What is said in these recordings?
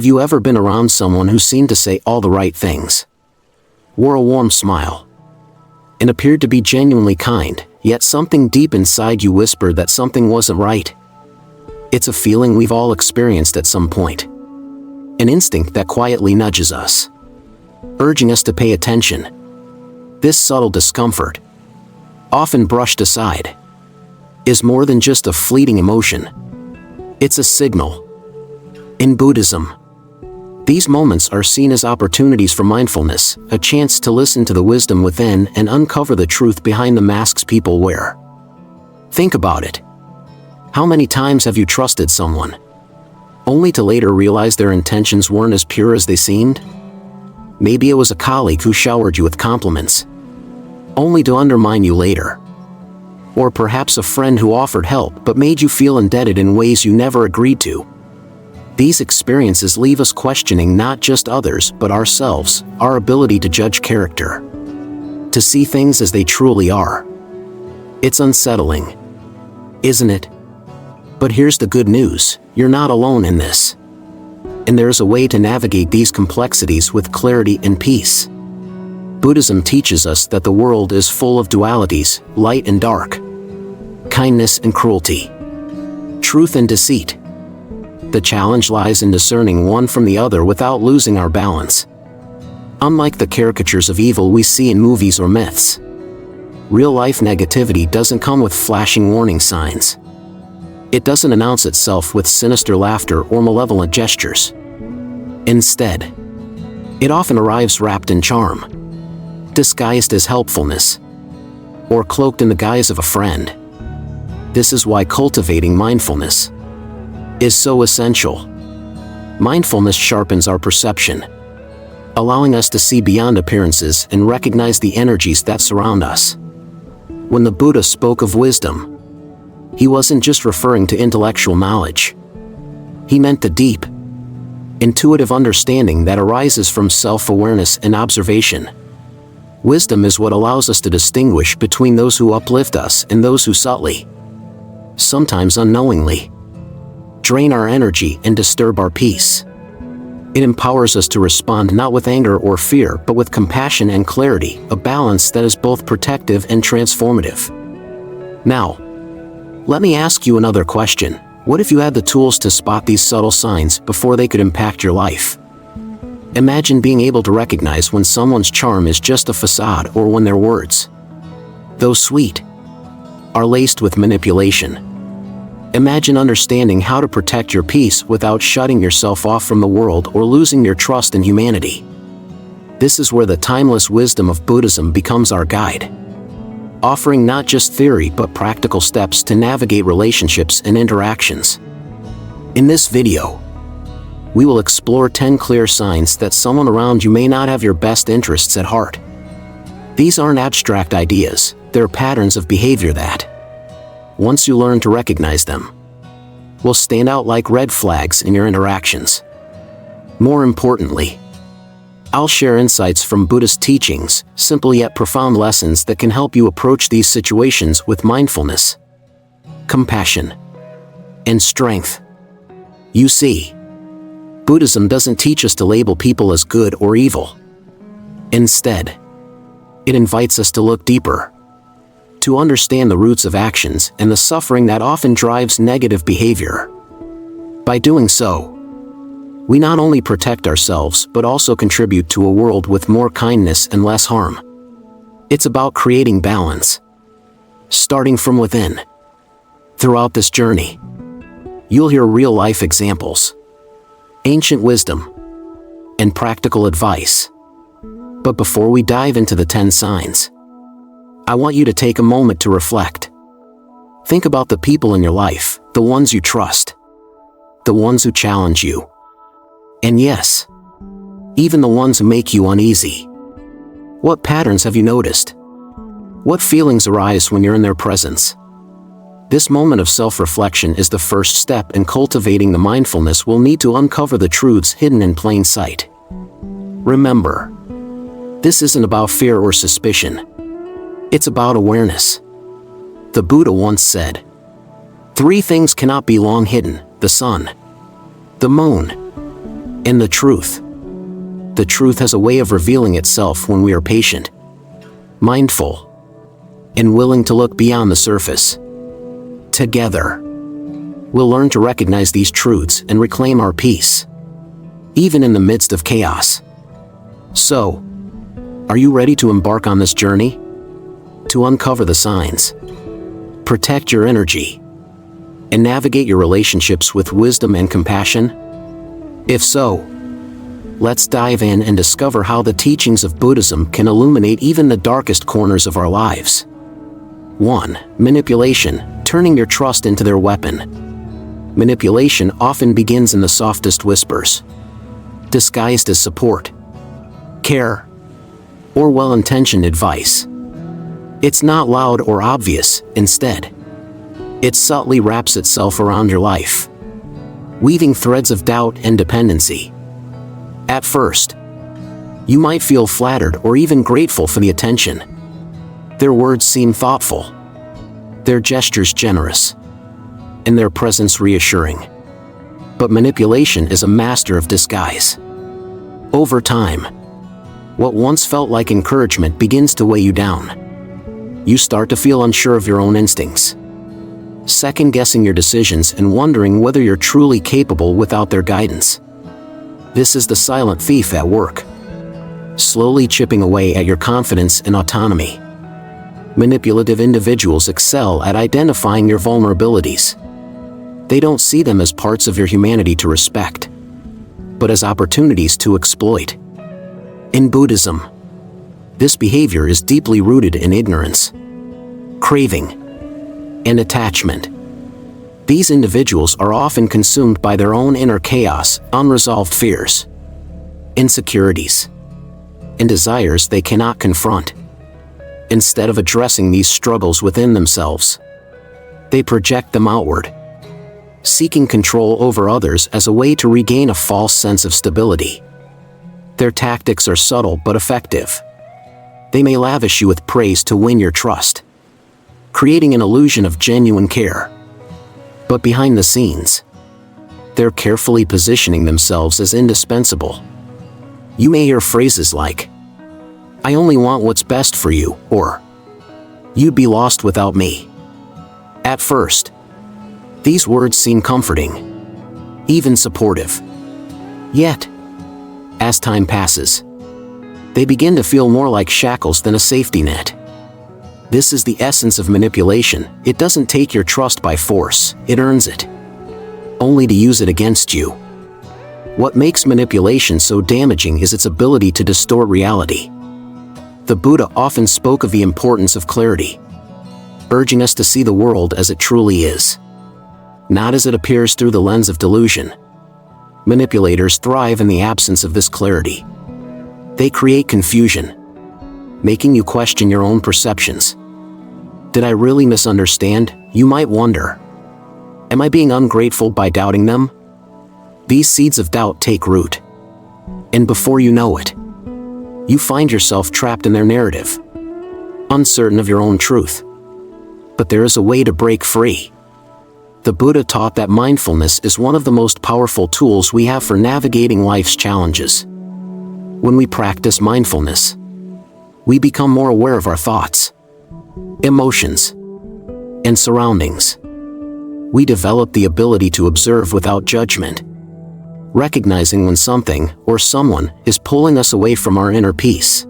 Have you ever been around someone who seemed to say all the right things, wore a warm smile, and appeared to be genuinely kind, yet something deep inside you whispered that something wasn't right? It's a feeling we've all experienced at some point. An instinct that quietly nudges us, urging us to pay attention. This subtle discomfort, often brushed aside, is more than just a fleeting emotion. It's a signal. In Buddhism, these moments are seen as opportunities for mindfulness, a chance to listen to the wisdom within and uncover the truth behind the masks people wear. Think about it. How many times have you trusted someone, only to later realize their intentions weren't as pure as they seemed? Maybe it was a colleague who showered you with compliments, only to undermine you later. Or perhaps a friend who offered help but made you feel indebted in ways you never agreed to. These experiences leave us questioning not just others but ourselves, our ability to judge character, to see things as they truly are. It's unsettling, isn't it? But here's the good news, you're not alone in this. And there's a way to navigate these complexities with clarity and peace. Buddhism teaches us that the world is full of dualities, light and dark, kindness and cruelty, truth and deceit. The challenge lies in discerning one from the other without losing our balance. Unlike the caricatures of evil we see in movies or myths, real-life negativity doesn't come with flashing warning signs. It doesn't announce itself with sinister laughter or malevolent gestures. Instead, it often arrives wrapped in charm, disguised as helpfulness, or cloaked in the guise of a friend. This is why cultivating mindfulness is so essential. Mindfulness sharpens our perception, allowing us to see beyond appearances and recognize the energies that surround us. When the Buddha spoke of wisdom, he wasn't just referring to intellectual knowledge. He meant the deep, intuitive understanding that arises from self-awareness and observation. Wisdom is what allows us to distinguish between those who uplift us and those who subtly, sometimes unknowingly, drain our energy and disturb our peace. It empowers us to respond not with anger or fear but with compassion and clarity, a balance that is both protective and transformative. Now, let me ask you another question. What if you had the tools to spot these subtle signs before they could impact your life? Imagine being able to recognize when someone's charm is just a facade or when their words, though sweet, are laced with manipulation. Imagine understanding how to protect your peace without shutting yourself off from the world or losing your trust in humanity. This is where the timeless wisdom of Buddhism becomes our guide, offering not just theory but practical steps to navigate relationships and interactions. In this video, we will explore 10 clear signs that someone around you may not have your best interests at heart. These aren't abstract ideas, they're patterns of behavior that, once you learn to recognize them, will stand out like red flags in your interactions. More importantly, I'll share insights from Buddhist teachings, simple yet profound lessons that can help you approach these situations with mindfulness, compassion, and strength. You see, Buddhism doesn't teach us to label people as good or evil. Instead, it invites us to look deeper, to understand the roots of actions and the suffering that often drives negative behavior. By doing so, we not only protect ourselves but also contribute to a world with more kindness and less harm. It's about creating balance, starting from within. Throughout this journey, you'll hear real-life examples, ancient wisdom, and practical advice. But before we dive into the 10 signs, I want you to take a moment to reflect. Think about the people in your life, the ones you trust, the ones who challenge you, and yes, even the ones who make you uneasy. What patterns have you noticed? What feelings arise when you're in their presence? This moment of self-reflection is the first step in cultivating the mindfulness we'll need to uncover the truths hidden in plain sight. Remember, this isn't about fear or suspicion. It's about awareness. The Buddha once said, "3 things cannot be long hidden: the sun, the moon, And the truth. The truth has a way of revealing itself when we are patient, mindful, and willing to look beyond the surface. Together, we'll learn to recognize these truths and reclaim our peace, even in the midst of chaos. So, are you ready to embark on this journey? To uncover the signs, protect your energy, and navigate your relationships with wisdom and compassion? If so, let's dive in and discover how the teachings of Buddhism can illuminate even the darkest corners of our lives. 1. Manipulation, turning your trust into their weapon. Manipulation often begins in the softest whispers, disguised as support, care, or well-intentioned advice. It's not loud or obvious. Instead, it subtly wraps itself around your life, weaving threads of doubt and dependency. At first, you might feel flattered or even grateful for the attention. Their words seem thoughtful, their gestures generous, and their presence reassuring. But manipulation is a master of disguise. Over time, what once felt like encouragement begins to weigh you down. You start to feel unsure of your own instincts, second-guessing your decisions and wondering whether you're truly capable without their guidance. This is the silent thief at work, slowly chipping away at your confidence and autonomy. Manipulative individuals excel at identifying your vulnerabilities. They don't see them as parts of your humanity to respect, but as opportunities to exploit. In Buddhism, this behavior is deeply rooted in ignorance, craving, and attachment. These individuals are often consumed by their own inner chaos, unresolved fears, insecurities, and desires they cannot confront. Instead of addressing these struggles within themselves, they project them outward, seeking control over others as a way to regain a false sense of stability. Their tactics are subtle but effective. They may lavish you with praise to win your trust, creating an illusion of genuine care. But behind the scenes, they're carefully positioning themselves as indispensable. You may hear phrases like, "I only want what's best for you," or "You'd be lost without me." At first, these words seem comforting, even supportive. Yet, as time passes, they begin to feel more like shackles than a safety net. This is the essence of manipulation. It doesn't take your trust by force, it earns it, only to use it against you. What makes manipulation so damaging is its ability to distort reality. The Buddha often spoke of the importance of clarity, urging us to see the world as it truly is, not as it appears through the lens of delusion. Manipulators thrive in the absence of this clarity. They create confusion, making you question your own perceptions. Did I really misunderstand? You might wonder. Am I being ungrateful by doubting them? These seeds of doubt take root, and before you know it, you find yourself trapped in their narrative, uncertain of your own truth. But there is a way to break free. The Buddha taught that mindfulness is one of the most powerful tools we have for navigating life's challenges. When we practice mindfulness, we become more aware of our thoughts, emotions, and surroundings. We develop the ability to observe without judgment, recognizing when something or someone is pulling us away from our inner peace.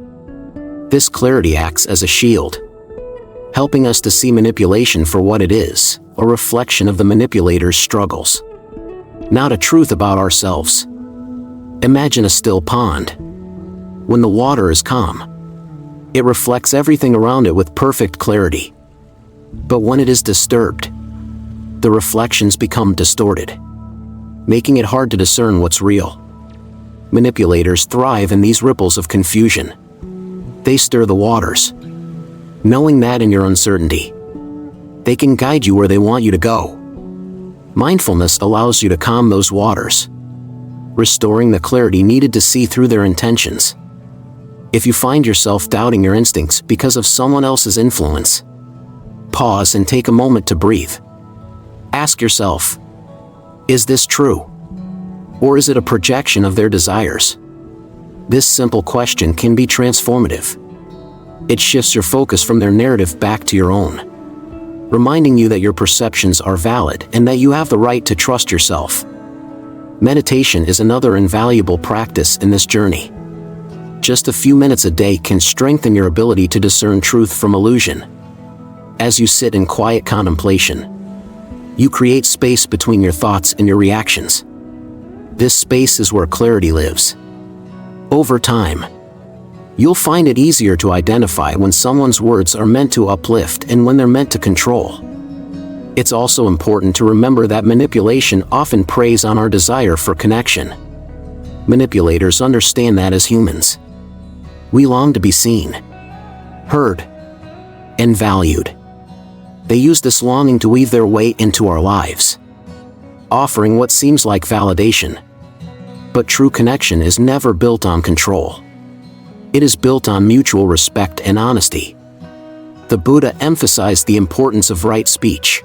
This clarity acts as a shield, helping us to see manipulation for what it is, a reflection of the manipulator's struggles, not a truth about ourselves. Imagine a still pond. When the water is calm, it reflects everything around it with perfect clarity. But when it is disturbed, the reflections become distorted, making it hard to discern what's real. Manipulators thrive in these ripples of confusion. They stir the waters, knowing that in your uncertainty, they can guide you where they want you to go. Mindfulness allows you to calm those waters, restoring the clarity needed to see through their intentions. If you find yourself doubting your instincts because of someone else's influence, pause and take a moment to breathe. Ask yourself, is this true? Or is it a projection of their desires? This simple question can be transformative. It shifts your focus from their narrative back to your own, reminding you that your perceptions are valid and that you have the right to trust yourself. Meditation is another invaluable practice in this journey. Just a few minutes a day can strengthen your ability to discern truth from illusion. As you sit in quiet contemplation, you create space between your thoughts and your reactions. This space is where clarity lives. Over time, you'll find it easier to identify when someone's words are meant to uplift and when they're meant to control. It's also important to remember that manipulation often preys on our desire for connection. Manipulators understand that as humans, we long to be seen, heard, and valued. They use this longing to weave their way into our lives, offering what seems like validation. But true connection is never built on control. It is built on mutual respect and honesty. The Buddha emphasized the importance of right speech,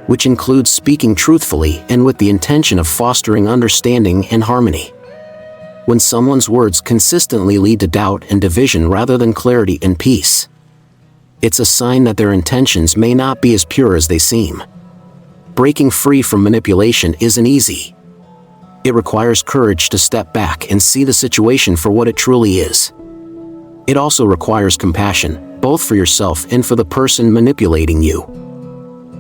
which includes speaking truthfully and with the intention of fostering understanding and harmony. When someone's words consistently lead to doubt and division rather than clarity and peace, it's a sign that their intentions may not be as pure as they seem. Breaking free from manipulation isn't easy. It requires courage to step back and see the situation for what it truly is. It also requires compassion, both for yourself and for the person manipulating you.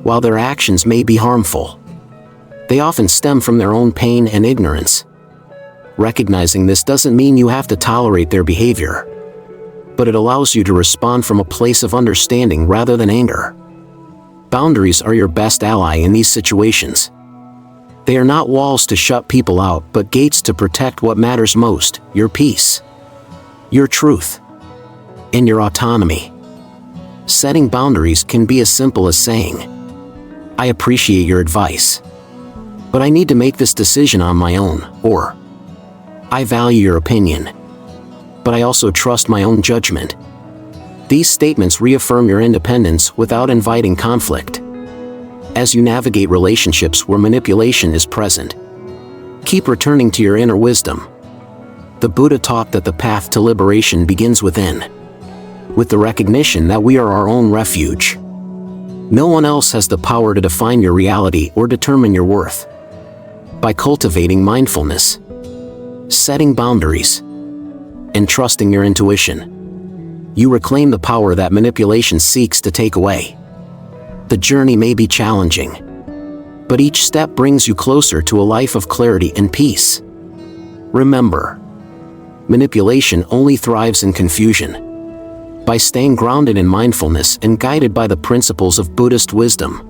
While their actions may be harmful, they often stem from their own pain and ignorance. Recognizing this doesn't mean you have to tolerate their behavior, but it allows you to respond from a place of understanding rather than anger. Boundaries are your best ally in these situations. They are not walls to shut people out, but gates to protect what matters most: your peace, your truth, and your autonomy. Setting boundaries can be as simple as saying, "I appreciate your advice, but I need to make this decision on my own," or "I value your opinion, but I also trust my own judgment." These statements reaffirm your independence without inviting conflict. As you navigate relationships where manipulation is present, keep returning to your inner wisdom. The Buddha taught that the path to liberation begins within, with the recognition that we are our own refuge. No one else has the power to define your reality or determine your worth. By cultivating mindfulness, setting boundaries, and trusting your intuition, you reclaim the power that manipulation seeks to take away. The journey may be challenging, but each step brings you closer to a life of clarity and peace. Remember, manipulation only thrives in confusion. By staying grounded in mindfulness and guided by the principles of Buddhist wisdom,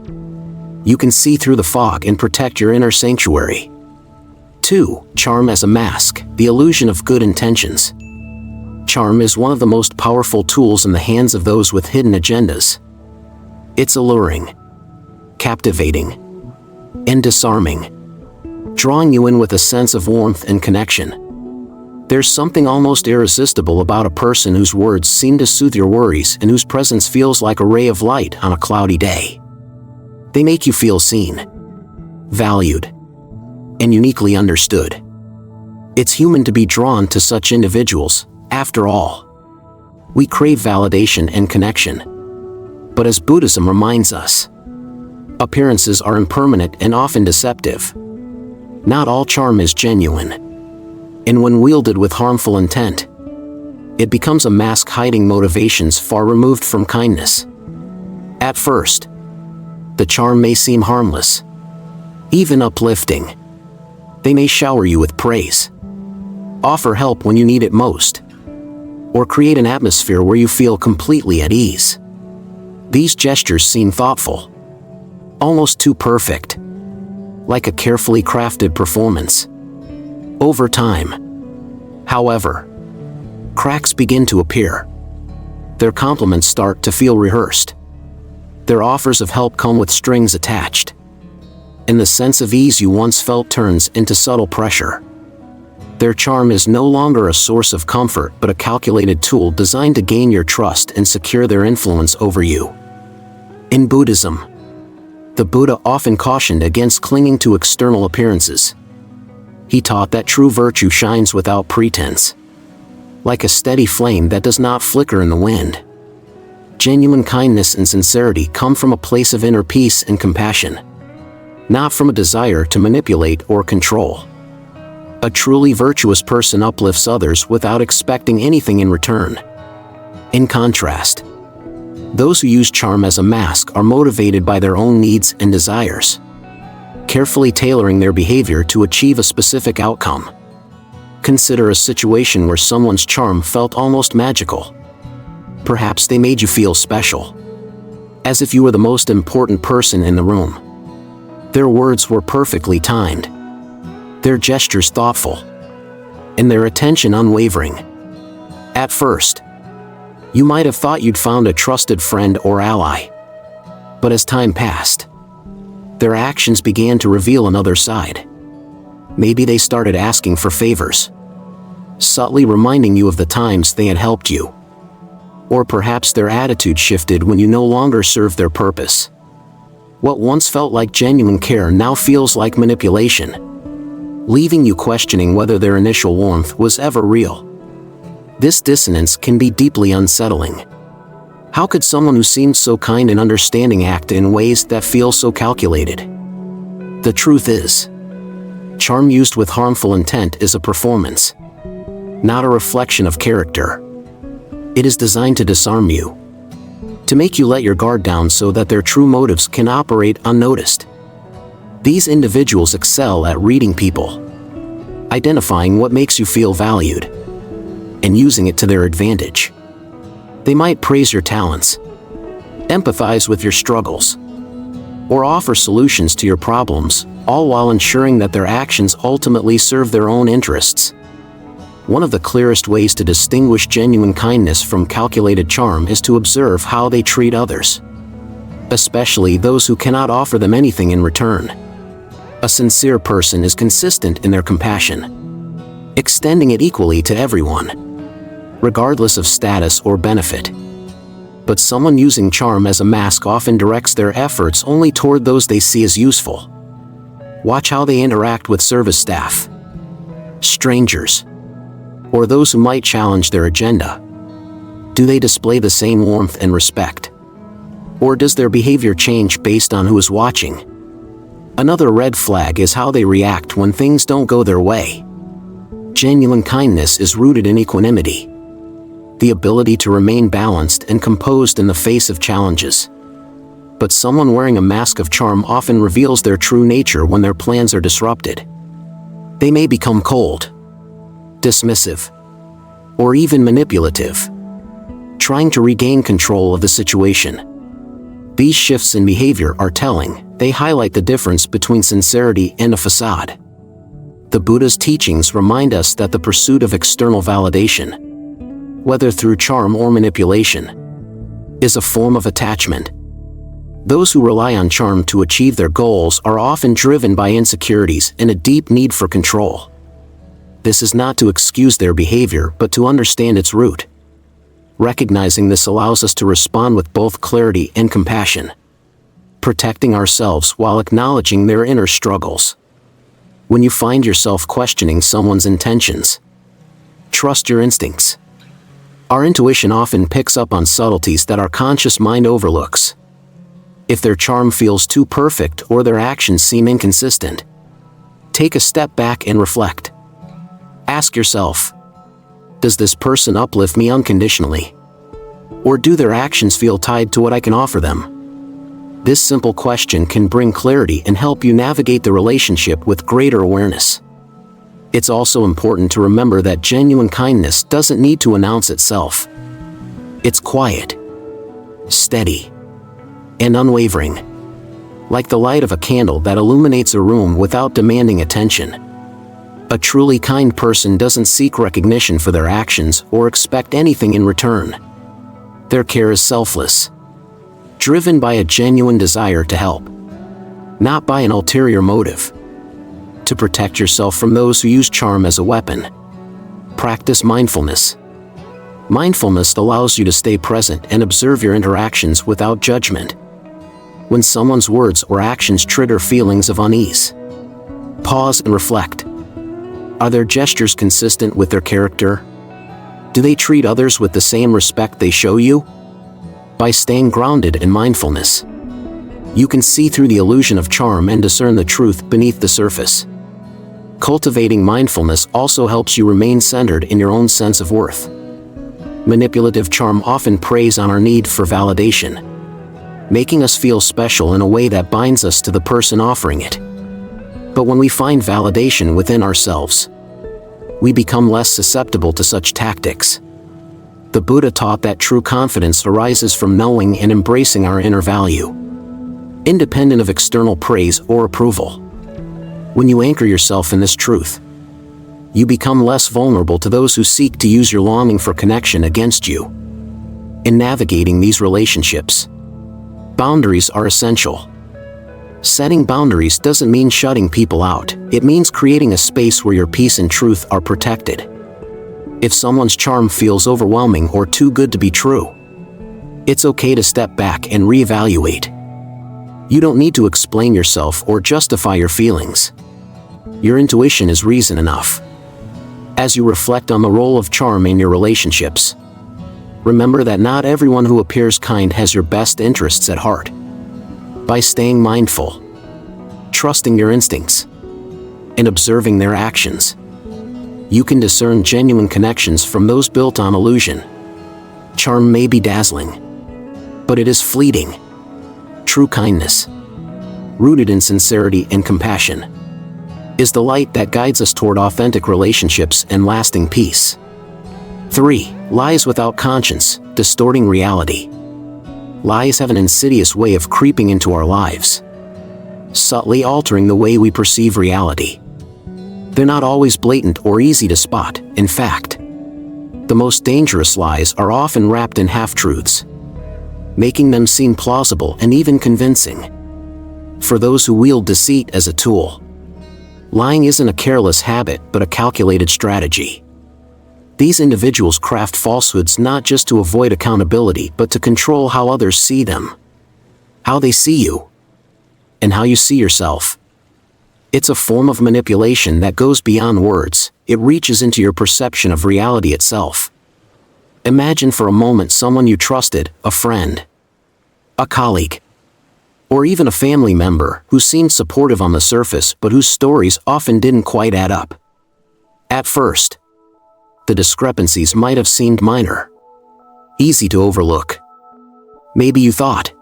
you can see through the fog and protect your inner sanctuary. 2. Charm as a mask, the illusion of good intentions. Charm is one of the most powerful tools in the hands of those with hidden agendas. It's alluring, captivating, and disarming, drawing you in with a sense of warmth and connection. There's something almost irresistible about a person whose words seem to soothe your worries and whose presence feels like a ray of light on a cloudy day. They make you feel seen, valued, and uniquely understood. It's human to be drawn to such individuals. After all, we crave validation and connection. But as Buddhism reminds us, appearances are impermanent and often deceptive. Not all charm is genuine, and when wielded with harmful intent, it becomes a mask hiding motivations far removed from kindness. At first, the charm may seem harmless, even uplifting. They may shower you with praise, offer help when you need it most, or create an atmosphere where you feel completely at ease. These gestures seem thoughtful, almost too perfect, like a carefully crafted performance. Over time, however, cracks begin to appear. Their compliments start to feel rehearsed. Their offers of help come with strings attached, and the sense of ease you once felt turns into subtle pressure. Their charm is no longer a source of comfort but a calculated tool designed to gain your trust and secure their influence over you. In Buddhism, the Buddha often cautioned against clinging to external appearances. He taught that true virtue shines without pretense, like a steady flame that does not flicker in the wind. Genuine kindness and sincerity come from a place of inner peace and compassion, not from a desire to manipulate or control. A truly virtuous person uplifts others without expecting anything in return. In contrast, those who use charm as a mask are motivated by their own needs and desires, carefully tailoring their behavior to achieve a specific outcome. Consider a situation where someone's charm felt almost magical. Perhaps they made you feel special, as if you were the most important person in the room. Their words were perfectly timed, their gestures thoughtful, and their attention unwavering. At first, you might have thought you'd found a trusted friend or ally. But as time passed, their actions began to reveal another side. Maybe they started asking for favors, subtly reminding you of the times they had helped you. Or perhaps their attitude shifted when you no longer served their purpose. What once felt like genuine care now feels like manipulation, leaving you questioning whether their initial warmth was ever real. This dissonance can be deeply unsettling. How could someone who seemed so kind and understanding act in ways that feel so calculated? The truth is, charm used with harmful intent is a performance, not a reflection of character. It is designed to disarm you, to make you let your guard down so that their true motives can operate unnoticed. These individuals excel at reading people, identifying what makes you feel valued, and using it to their advantage. They might praise your talents, empathize with your struggles, or offer solutions to your problems, all while ensuring that their actions ultimately serve their own interests. One of the clearest ways to distinguish genuine kindness from calculated charm is to observe how they treat others, especially those who cannot offer them anything in return. A sincere person is consistent in their compassion, extending it equally to everyone, regardless of status or benefit. But someone using charm as a mask often directs their efforts only toward those they see as useful. Watch how they interact with service staff, strangers, or those who might challenge their agenda. Do they display the same warmth and respect? Or does their behavior change based on who is watching? Another red flag is how they react when things don't go their way. Genuine kindness is rooted in equanimity, the ability to remain balanced and composed in the face of challenges. But someone wearing a mask of charm often reveals their true nature when their plans are disrupted. They may become cold, dismissive, or even manipulative, trying to regain control of the situation. These shifts in behavior are telling. They highlight the difference between sincerity and a facade. The Buddha's teachings remind us that the pursuit of external validation, whether through charm or manipulation, is a form of attachment. Those who rely on charm to achieve their goals are often driven by insecurities and a deep need for control. This is not to excuse their behavior but to understand its root. Recognizing this allows us to respond with both clarity and compassion, protecting ourselves while acknowledging their inner struggles. When you find yourself questioning someone's intentions, trust your instincts. Our intuition often picks up on subtleties that our conscious mind overlooks. If their charm feels too perfect or their actions seem inconsistent, take a step back and reflect. Ask yourself, does this person uplift me unconditionally? Or do their actions feel tied to what I can offer them? This simple question can bring clarity and help you navigate the relationship with greater awareness. It's also important to remember that genuine kindness doesn't need to announce itself. It's quiet, steady, and unwavering, like the light of a candle that illuminates a room without demanding attention. A truly kind person doesn't seek recognition for their actions or expect anything in return. Their care is selfless, driven by a genuine desire to help, not by an ulterior motive. To protect yourself from those who use charm as a weapon, practice mindfulness. Mindfulness allows you to stay present and observe your interactions without judgment. When someone's words or actions trigger feelings of unease, pause and reflect. Are their gestures consistent with their character? Do they treat others with the same respect they show you? By staying grounded in mindfulness, you can see through the illusion of charm and discern the truth beneath the surface. Cultivating mindfulness also helps you remain centered in your own sense of worth. Manipulative charm often preys on our need for validation, making us feel special in a way that binds us to the person offering it. But when we find validation within ourselves, we become less susceptible to such tactics. The Buddha taught that true confidence arises from knowing and embracing our inner value, independent of external praise or approval. When you anchor yourself in this truth, you become less vulnerable to those who seek to use your longing for connection against you. In navigating these relationships, boundaries are essential. Setting boundaries doesn't mean shutting people out, it means creating a space where your peace and truth are protected. If someone's charm feels overwhelming or too good to be true, it's okay to step back and reevaluate. You don't need to explain yourself or justify your feelings. Your intuition is reason enough. As you reflect on the role of charm in your relationships, remember that not everyone who appears kind has your best interests at heart. By staying mindful, trusting your instincts, and observing their actions, you can discern genuine connections from those built on illusion. Charm may be dazzling, but it is fleeting. True kindness, rooted in sincerity and compassion, is the light that guides us toward authentic relationships and lasting peace. 3. Lies without conscience, distorting reality. Lies have an insidious way of creeping into our lives, subtly altering the way we perceive reality. They're not always blatant or easy to spot. In fact, the most dangerous lies are often wrapped in half-truths, making them seem plausible and even convincing. For those who wield deceit as a tool, lying isn't a careless habit but a calculated strategy. These individuals craft falsehoods not just to avoid accountability but to control how others see them, how they see you, and how you see yourself. It's a form of manipulation that goes beyond words. It reaches into your perception of reality itself. Imagine for a moment someone you trusted, a friend, a colleague, or even a family member who seemed supportive on the surface but whose stories often didn't quite add up. At first, the discrepancies might have seemed minor, easy to overlook. Maybe you thought,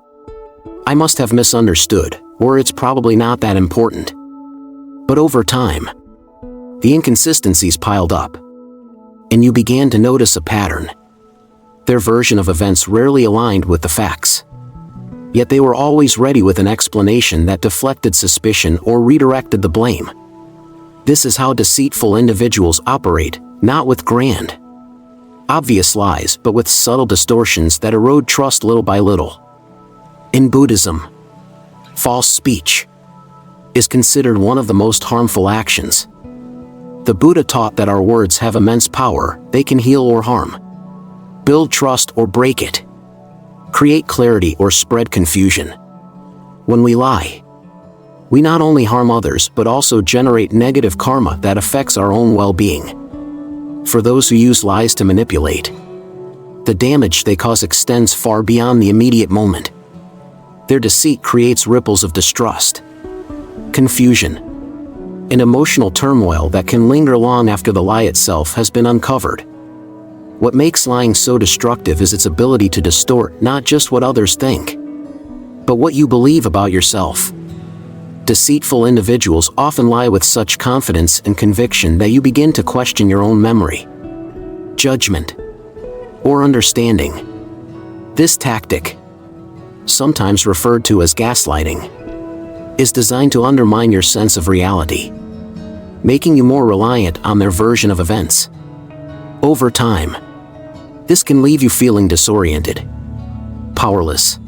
I must have misunderstood, or it's probably not that important. But over time, the inconsistencies piled up, and you began to notice a pattern. Their version of events rarely aligned with the facts, yet they were always ready with an explanation that deflected suspicion or redirected the blame. This is how deceitful individuals operate, not with grand, obvious lies but with subtle distortions that erode trust little by little. In Buddhism, false speech is considered one of the most harmful actions. The Buddha taught that our words have immense power. They can heal or harm, build trust or break it, create clarity or spread confusion. When we lie, we not only harm others but also generate negative karma that affects our own well-being. For those who use lies to manipulate, the damage they cause extends far beyond the immediate moment. Their deceit creates ripples of distrust, confusion, and emotional turmoil that can linger long after the lie itself has been uncovered. What makes lying so destructive is its ability to distort not just what others think, but what you believe about yourself. Deceitful individuals often lie with such confidence and conviction that you begin to question your own memory, judgment, or understanding. This tactic, sometimes referred to as gaslighting, is designed to undermine your sense of reality, making you more reliant on their version of events. Over time, this can leave you feeling disoriented, powerless,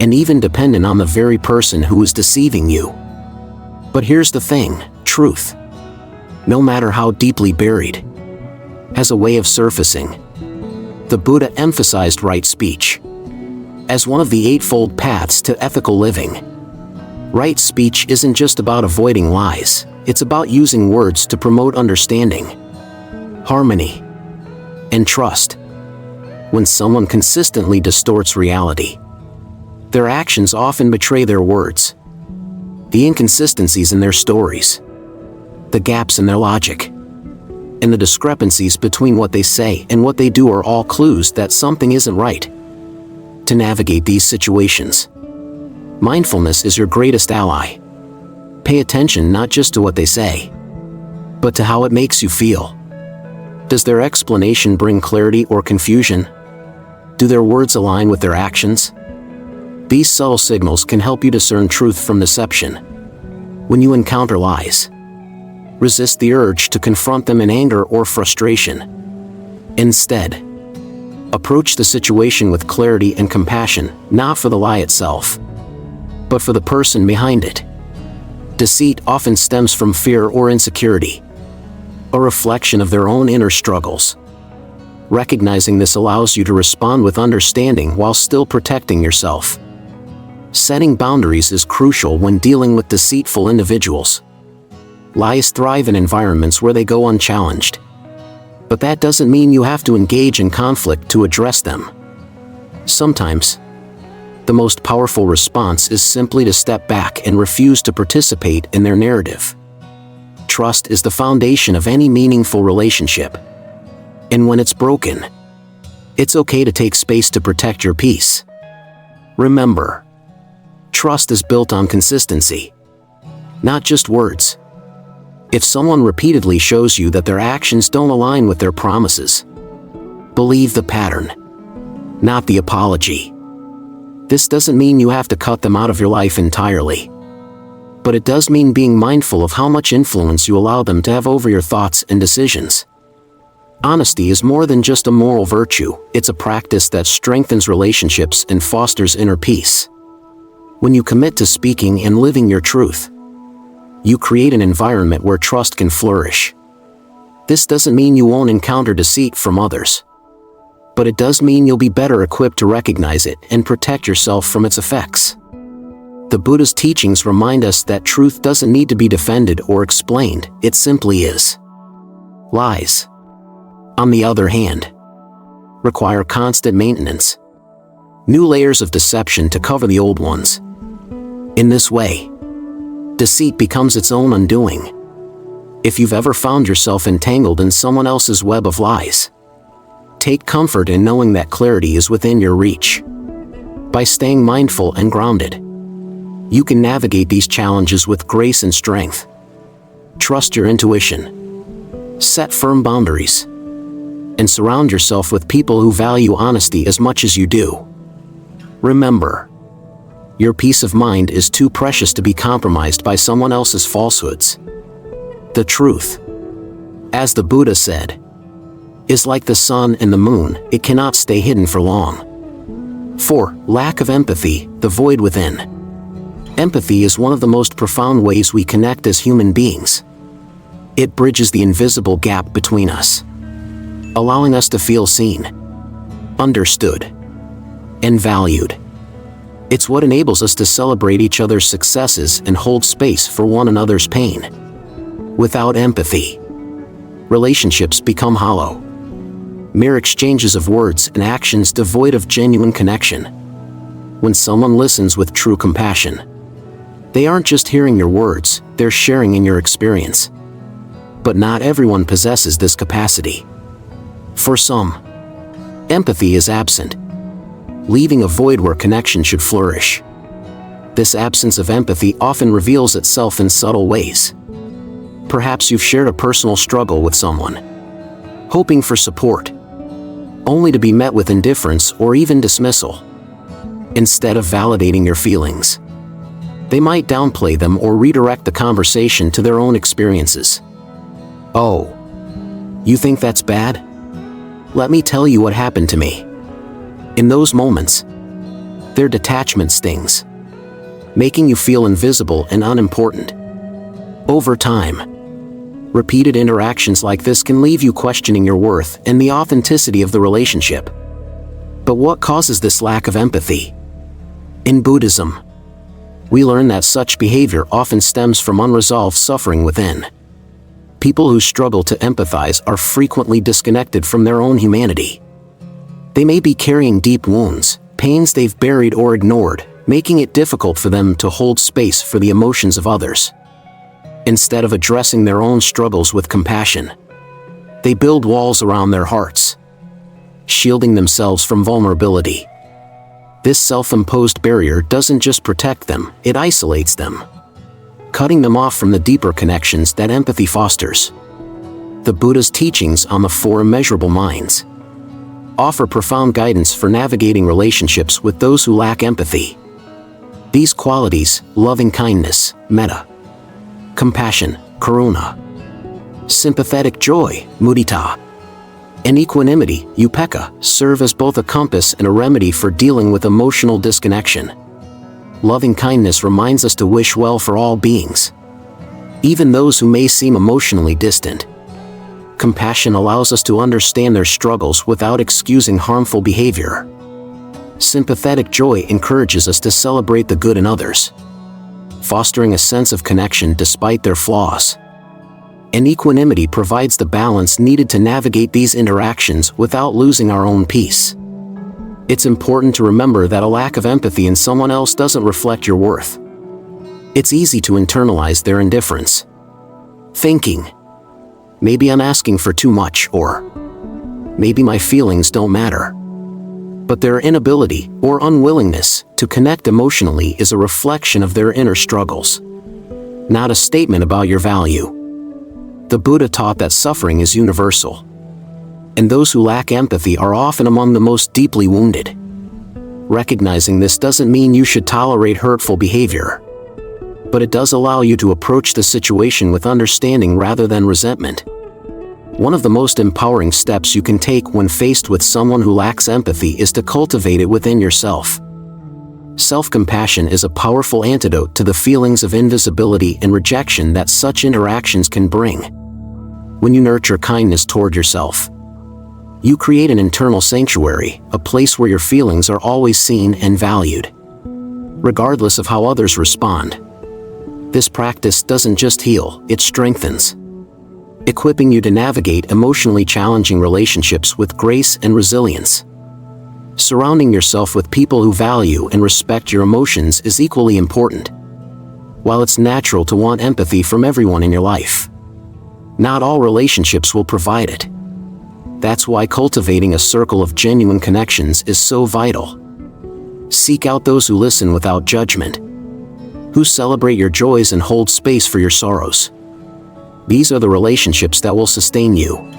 and even dependent on the very person who is deceiving you. But here's the thing, truth, no matter how deeply buried, has a way of surfacing. The Buddha emphasized right speech as one of the eightfold paths to ethical living. Right speech isn't just about avoiding lies, It's about using words to promote understanding, harmony, and trust. When someone consistently distorts reality, their actions often betray their words. The inconsistencies in their stories, the gaps in their logic, and the discrepancies between what they say and what they do are all clues that something isn't right. To navigate these situations, mindfulness is your greatest ally. Pay attention not just to what they say, but to how it makes you feel. Does their explanation bring clarity or confusion? Do their words align with their actions? These subtle signals can help you discern truth from deception. When you encounter lies, resist the urge to confront them in anger or frustration. Instead, approach the situation with clarity and compassion, not for the lie itself, but for the person behind it. Deceit often stems from fear or insecurity, a reflection of their own inner struggles. Recognizing this allows you to respond with understanding while still protecting yourself. Setting boundaries is crucial when dealing with deceitful individuals. Lies thrive in environments where they go unchallenged. But that doesn't mean you have to engage in conflict to address them. Sometimes, the most powerful response is simply to step back and refuse to participate in their narrative. Trust is the foundation of any meaningful relationship. And when it's broken, it's okay to take space to protect your peace. Remember, trust is built on consistency, not just words. If someone repeatedly shows you that their actions don't align with their promises, believe the pattern, not the apology. This doesn't mean you have to cut them out of your life entirely, but it does mean being mindful of how much influence you allow them to have over your thoughts and decisions. Honesty is more than just a moral virtue, it's a practice that strengthens relationships and fosters inner peace. When you commit to speaking and living your truth, you create an environment where trust can flourish. This doesn't mean you won't encounter deceit from others, but it does mean you'll be better equipped to recognize it and protect yourself from its effects. The Buddha's teachings remind us that truth doesn't need to be defended or explained, it simply is. Lies, on the other hand, require constant maintenance. New layers of deception to cover the old ones. In this way, deceit becomes its own undoing. If you've ever found yourself entangled in someone else's web of lies, take comfort in knowing that clarity is within your reach. By staying mindful and grounded, you can navigate these challenges with grace and strength. Trust your intuition, set firm boundaries, and surround yourself with people who value honesty as much as you do. Remember, your peace of mind is too precious to be compromised by someone else's falsehoods. The truth, as the Buddha said, is like the sun and the moon, it cannot stay hidden for long. 4. Lack of empathy, the void within. Empathy is one of the most profound ways we connect as human beings. It bridges the invisible gap between us, allowing us to feel seen, understood, and valued. It's what enables us to celebrate each other's successes and hold space for one another's pain. Without empathy, relationships become hollow. Mere exchanges of words and actions devoid of genuine connection. When someone listens with true compassion, they aren't just hearing your words, they're sharing in your experience. But not everyone possesses this capacity. For some, empathy is absent, leaving a void where connection should flourish. This absence of empathy often reveals itself in subtle ways. Perhaps you've shared a personal struggle with someone, hoping for support, only to be met with indifference or even dismissal. Instead of validating your feelings, they might downplay them or redirect the conversation to their own experiences. Oh, you think that's bad? Let me tell you what happened to me. In those moments, their detachment stings, making you feel invisible and unimportant. Over time, repeated interactions like this can leave you questioning your worth and the authenticity of the relationship. But what causes this lack of empathy? In Buddhism, We learn that such behavior often stems from unresolved suffering within. People who struggle to empathize are frequently disconnected from their own humanity. They may be carrying deep wounds, pains they've buried or ignored, making it difficult for them to hold space for the emotions of others. Instead of addressing their own struggles with compassion, they build walls around their hearts, shielding themselves from vulnerability. This self-imposed barrier doesn't just protect them, it isolates them, cutting them off from the deeper connections that empathy fosters. The Buddha's teachings on the 4 immeasurable minds offer profound guidance for navigating relationships with those who lack empathy. These qualities, loving kindness, metta, compassion, karuna, sympathetic joy, mudita, and equanimity, upekkha, serve as both a compass and a remedy for dealing with emotional disconnection. Loving kindness reminds us to wish well for all beings, even those who may seem emotionally distant. Compassion allows us to understand their struggles without excusing harmful behavior. Sympathetic joy encourages us to celebrate the good in others, fostering a sense of connection despite their flaws. And equanimity provides the balance needed to navigate these interactions without losing our own peace. It's important to remember that a lack of empathy in someone else doesn't reflect your worth. It's easy to internalize their indifference, thinking, maybe I'm asking for too much, or maybe my feelings don't matter. But their inability or unwillingness to connect emotionally is a reflection of their inner struggles, not a statement about your value. The Buddha taught that suffering is universal, and those who lack empathy are often among the most deeply wounded. Recognizing this doesn't mean you should tolerate hurtful behavior, but it does allow you to approach the situation with understanding rather than resentment. One of the most empowering steps you can take when faced with someone who lacks empathy is to cultivate it within yourself. Self-compassion is a powerful antidote to the feelings of invisibility and rejection that such interactions can bring. When you nurture kindness toward yourself, you create an internal sanctuary, a place where your feelings are always seen and valued, regardless of how others respond. This practice doesn't just heal, it strengthens, equipping you to navigate emotionally challenging relationships with grace and resilience. Surrounding yourself with people who value and respect your emotions is equally important. While it's natural to want empathy from everyone in your life, not all relationships will provide it. That's why cultivating a circle of genuine connections is so vital. Seek out those who listen without judgment, who celebrate your joys and hold space for your sorrows. These are the relationships that will sustain you,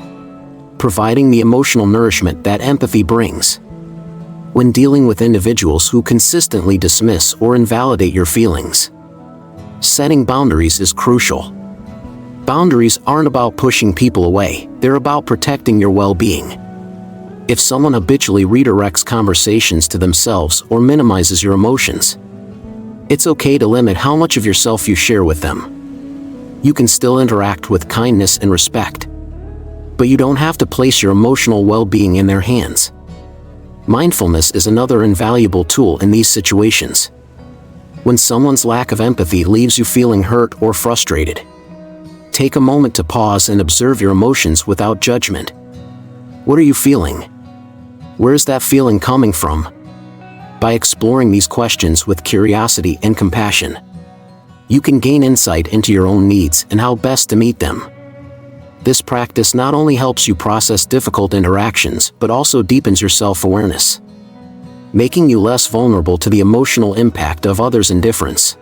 providing the emotional nourishment that empathy brings. When dealing with individuals who consistently dismiss or invalidate your feelings, setting boundaries is crucial. Boundaries aren't about pushing people away, they're about protecting your well-being. If someone habitually redirects conversations to themselves or minimizes your emotions, it's okay to limit how much of yourself you share with them. You can still interact with kindness and respect, but you don't have to place your emotional well-being in their hands. Mindfulness is another invaluable tool in these situations. When someone's lack of empathy leaves you feeling hurt or frustrated, take a moment to pause and observe your emotions without judgment. What are you feeling? Where's that feeling coming from? By exploring these questions with curiosity and compassion, you can gain insight into your own needs and how best to meet them. This practice not only helps you process difficult interactions, but also deepens your self-awareness, making you less vulnerable to the emotional impact of others' indifference.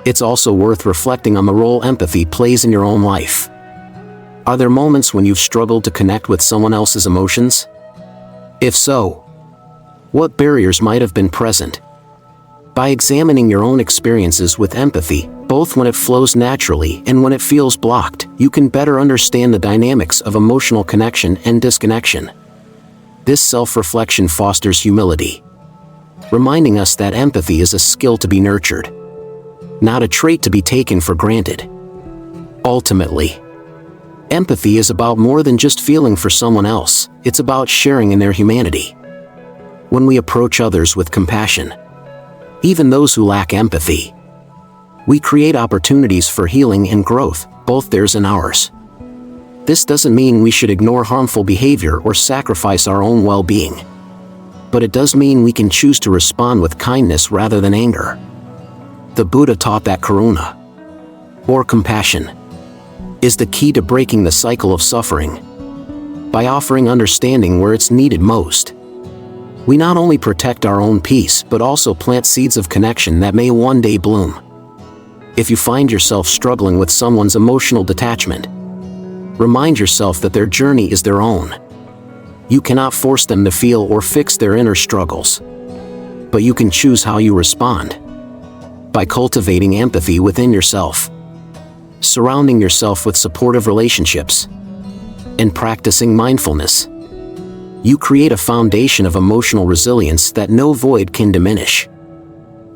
It's also worth reflecting on the role empathy plays in your own life. Are there moments when you've struggled to connect with someone else's emotions? If so, what barriers might have been present? By examining your own experiences with empathy, both when it flows naturally and when it feels blocked, you can better understand the dynamics of emotional connection and disconnection. This self-reflection fosters humility, reminding us that empathy is a skill to be nurtured, not a trait to be taken for granted. Ultimately, empathy is about more than just feeling for someone else, it's about sharing in their humanity. When we approach others with compassion, even those who lack empathy. We create opportunities for healing and growth, both theirs and ours. This doesn't mean we should ignore harmful behavior or sacrifice our own well-being. But it does mean we can choose to respond with kindness rather than anger. The Buddha taught that karuna, or compassion, is the key to breaking the cycle of suffering. By offering understanding where it's needed most, we not only protect our own peace but also plant seeds of connection that may one day bloom. If you find yourself struggling with someone's emotional detachment, remind yourself that their journey is their own. You cannot force them to feel or fix their inner struggles, but you can choose how you respond. By cultivating empathy within yourself, surrounding yourself with supportive relationships, and practicing mindfulness, you create a foundation of emotional resilience that no void can diminish.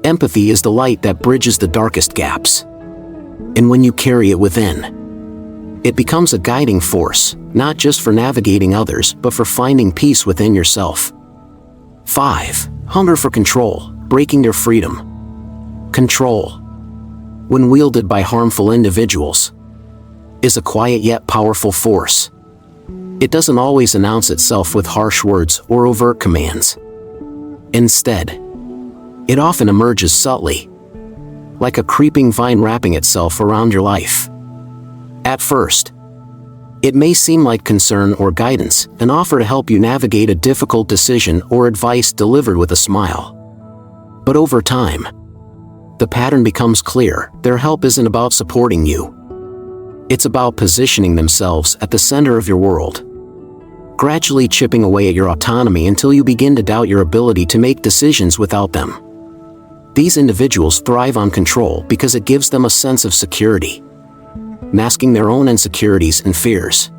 Empathy is the light that bridges the darkest gaps. And when you carry it within, it becomes a guiding force, not just for navigating others, but for finding peace within yourself. 5. Hunger for control, breaking your freedom. Control, when wielded by harmful individuals, is a quiet yet powerful force. It doesn't always announce itself with harsh words or overt commands. Instead, it often emerges subtly, like a creeping vine wrapping itself around your life. At first, it may seem like concern or guidance, an offer to help you navigate a difficult decision or advice delivered with a smile. But over time, the pattern becomes clear. Their help isn't about supporting you. It's about positioning themselves at the center of your world, gradually chipping away at your autonomy until you begin to doubt your ability to make decisions without them. These individuals thrive on control because it gives them a sense of security, masking their own insecurities and fears.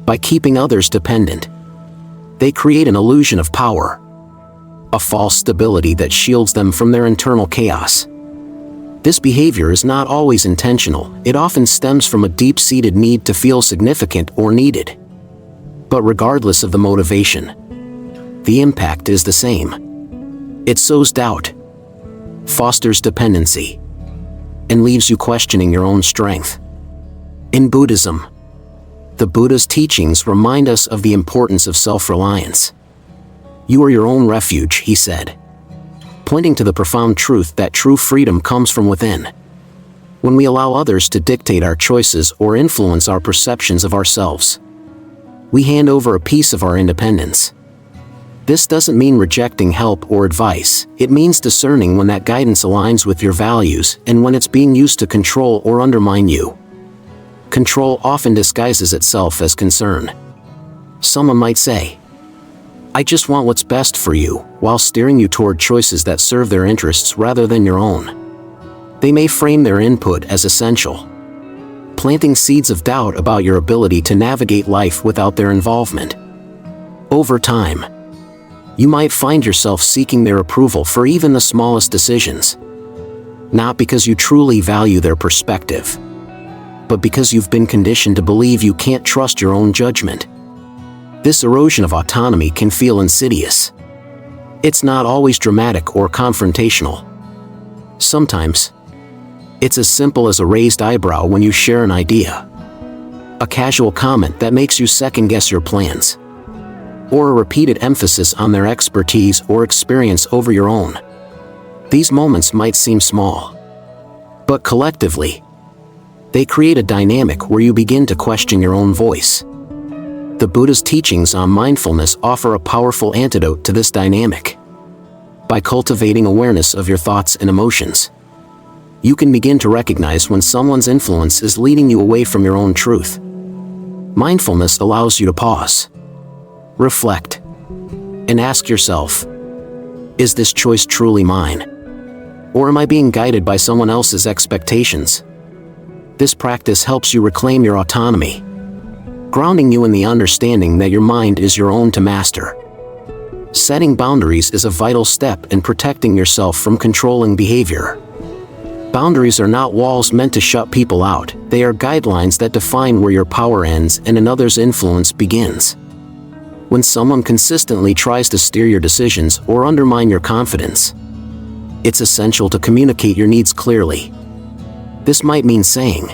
By keeping others dependent, they create an illusion of power, a false stability that shields them from their internal chaos. This behavior is not always intentional. It often stems from a deep-seated need to feel significant or needed. But regardless of the motivation, the impact is the same. It sows doubt, fosters dependency, and leaves you questioning your own strength. In Buddhism, the Buddha's teachings remind us of the importance of self-reliance. You are your own refuge, he said, pointing to the profound truth that true freedom comes from within. When we allow others to dictate our choices or influence our perceptions of ourselves, we hand over a piece of our independence. This doesn't mean rejecting help or advice. It means discerning when that guidance aligns with your values and when it's being used to control or undermine you. Control often disguises itself as concern. Someone might say, "I just want what's best for you," while steering you toward choices that serve their interests rather than your own. They may frame their input as essential, planting seeds of doubt about your ability to navigate life without their involvement. Over time, you might find yourself seeking their approval for even the smallest decisions, not because you truly value their perspective, but because you've been conditioned to believe you can't trust your own judgment. This erosion of autonomy can feel insidious. It's not always dramatic or confrontational. Sometimes, it's as simple as a raised eyebrow when you share an idea, a casual comment that makes you second-guess your plans, or a repeated emphasis on their expertise or experience over your own. These moments might seem small, but collectively, they create a dynamic where you begin to question your own voice. The Buddha's teachings on mindfulness offer a powerful antidote to this dynamic. By cultivating awareness of your thoughts and emotions, you can begin to recognize when someone's influence is leading you away from your own truth. Mindfulness allows you to pause, reflect, and ask yourself, is this choice truly mine? Or am I being guided by someone else's expectations? This practice helps you reclaim your autonomy, grounding you in the understanding that your mind is your own to master. Setting boundaries is a vital step in protecting yourself from controlling behavior. Boundaries are not walls meant to shut people out. They are guidelines that define where your power ends and another's influence begins. When someone consistently tries to steer your decisions or undermine your confidence, It's essential to communicate your needs clearly. This might mean saying,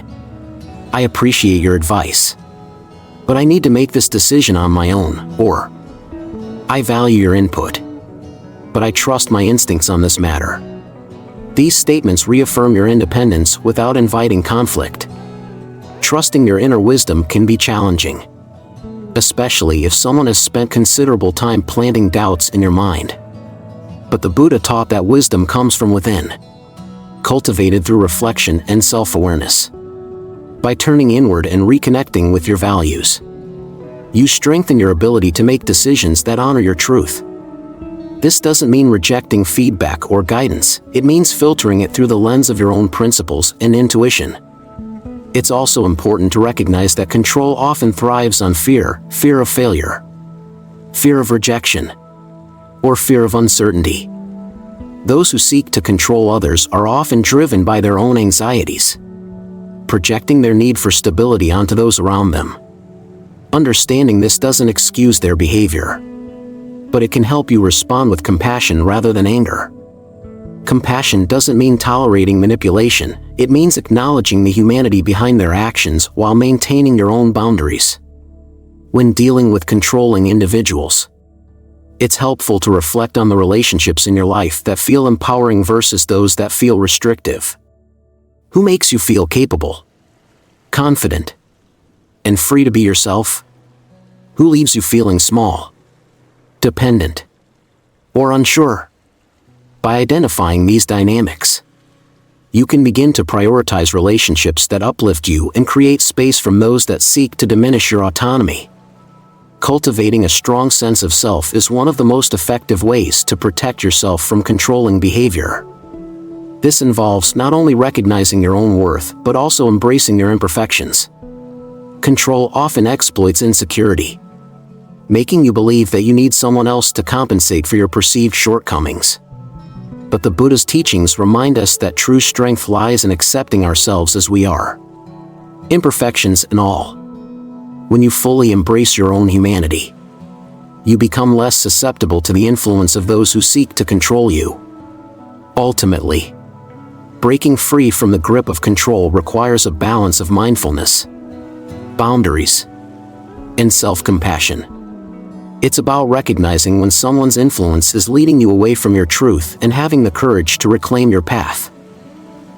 "I appreciate your advice, but I need to make this decision on my own," or "I value your input, but I trust my instincts on this matter." These statements reaffirm your independence without inviting conflict. Trusting your inner wisdom can be challenging, especially if someone has spent considerable time planting doubts in your mind. But the Buddha taught that wisdom comes from within, cultivated through reflection and self-awareness. By turning inward and reconnecting with your values, you strengthen your ability to make decisions that honor your truth. This doesn't mean rejecting feedback or guidance, it means filtering it through the lens of your own principles and intuition. It's also important to recognize that control often thrives on fear of failure, fear of rejection, or fear of uncertainty. Those who seek to control others are often driven by their own anxieties, projecting their need for stability onto those around them. Understanding this doesn't excuse their behavior, but it can help you respond with compassion rather than anger. Compassion doesn't mean tolerating manipulation, it means acknowledging the humanity behind their actions while maintaining your own boundaries. When dealing with controlling individuals, it's helpful to reflect on the relationships in your life that feel empowering versus those that feel restrictive. Who makes you feel capable, confident, and free to be yourself? Who leaves you feeling small, dependent, or unsure? By identifying these dynamics, you can begin to prioritize relationships that uplift you and create space from those that seek to diminish your autonomy. Cultivating a strong sense of self is one of the most effective ways to protect yourself from controlling behavior. This involves not only recognizing your own worth, but also embracing your imperfections. Control often exploits insecurity, making you believe that you need someone else to compensate for your perceived shortcomings. But the Buddha's teachings remind us that true strength lies in accepting ourselves as we are, imperfections and all. When you fully embrace your own humanity, you become less susceptible to the influence of those who seek to control you. Ultimately, breaking free from the grip of control requires a balance of mindfulness, boundaries, and self-compassion. It's about recognizing when someone's influence is leading you away from your truth and having the courage to reclaim your path.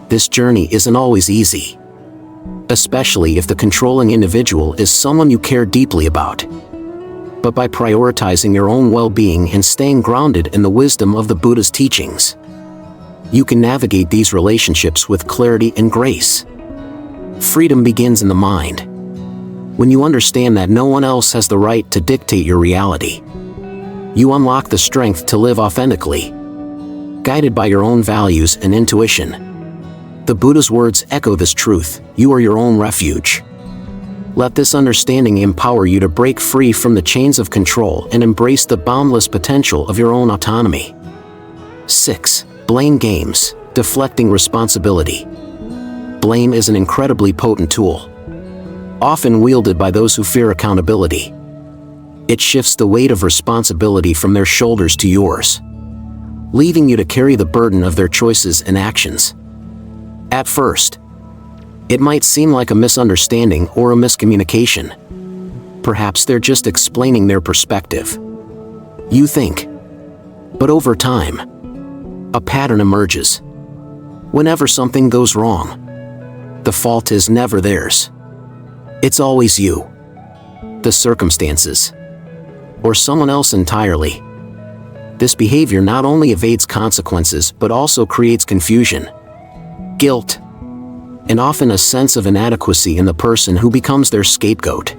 This journey isn't always easy, especially if the controlling individual is someone you care deeply about. But by prioritizing your own well-being and staying grounded in the wisdom of the Buddha's teachings, you can navigate these relationships with clarity and grace. Freedom begins in the mind. When you understand that no one else has the right to dictate your reality, you unlock the strength to live authentically, guided by your own values and intuition. The Buddha's words echo this truth: you are your own refuge. Let this understanding empower you to break free from the chains of control and embrace the boundless potential of your own autonomy. 6. Blame games, deflecting responsibility. Blame is an incredibly potent tool, often wielded by those who fear accountability. It shifts the weight of responsibility from their shoulders to yours, leaving you to carry the burden of their choices and actions. At first, it might seem like a misunderstanding or a miscommunication. Perhaps they're just explaining their perspective, you think. But over time, a pattern emerges. Whenever something goes wrong, the fault is never theirs. It's always you, the circumstances, or someone else entirely. This behavior not only evades consequences but also creates confusion, guilt, and often a sense of inadequacy in the person who becomes their scapegoat.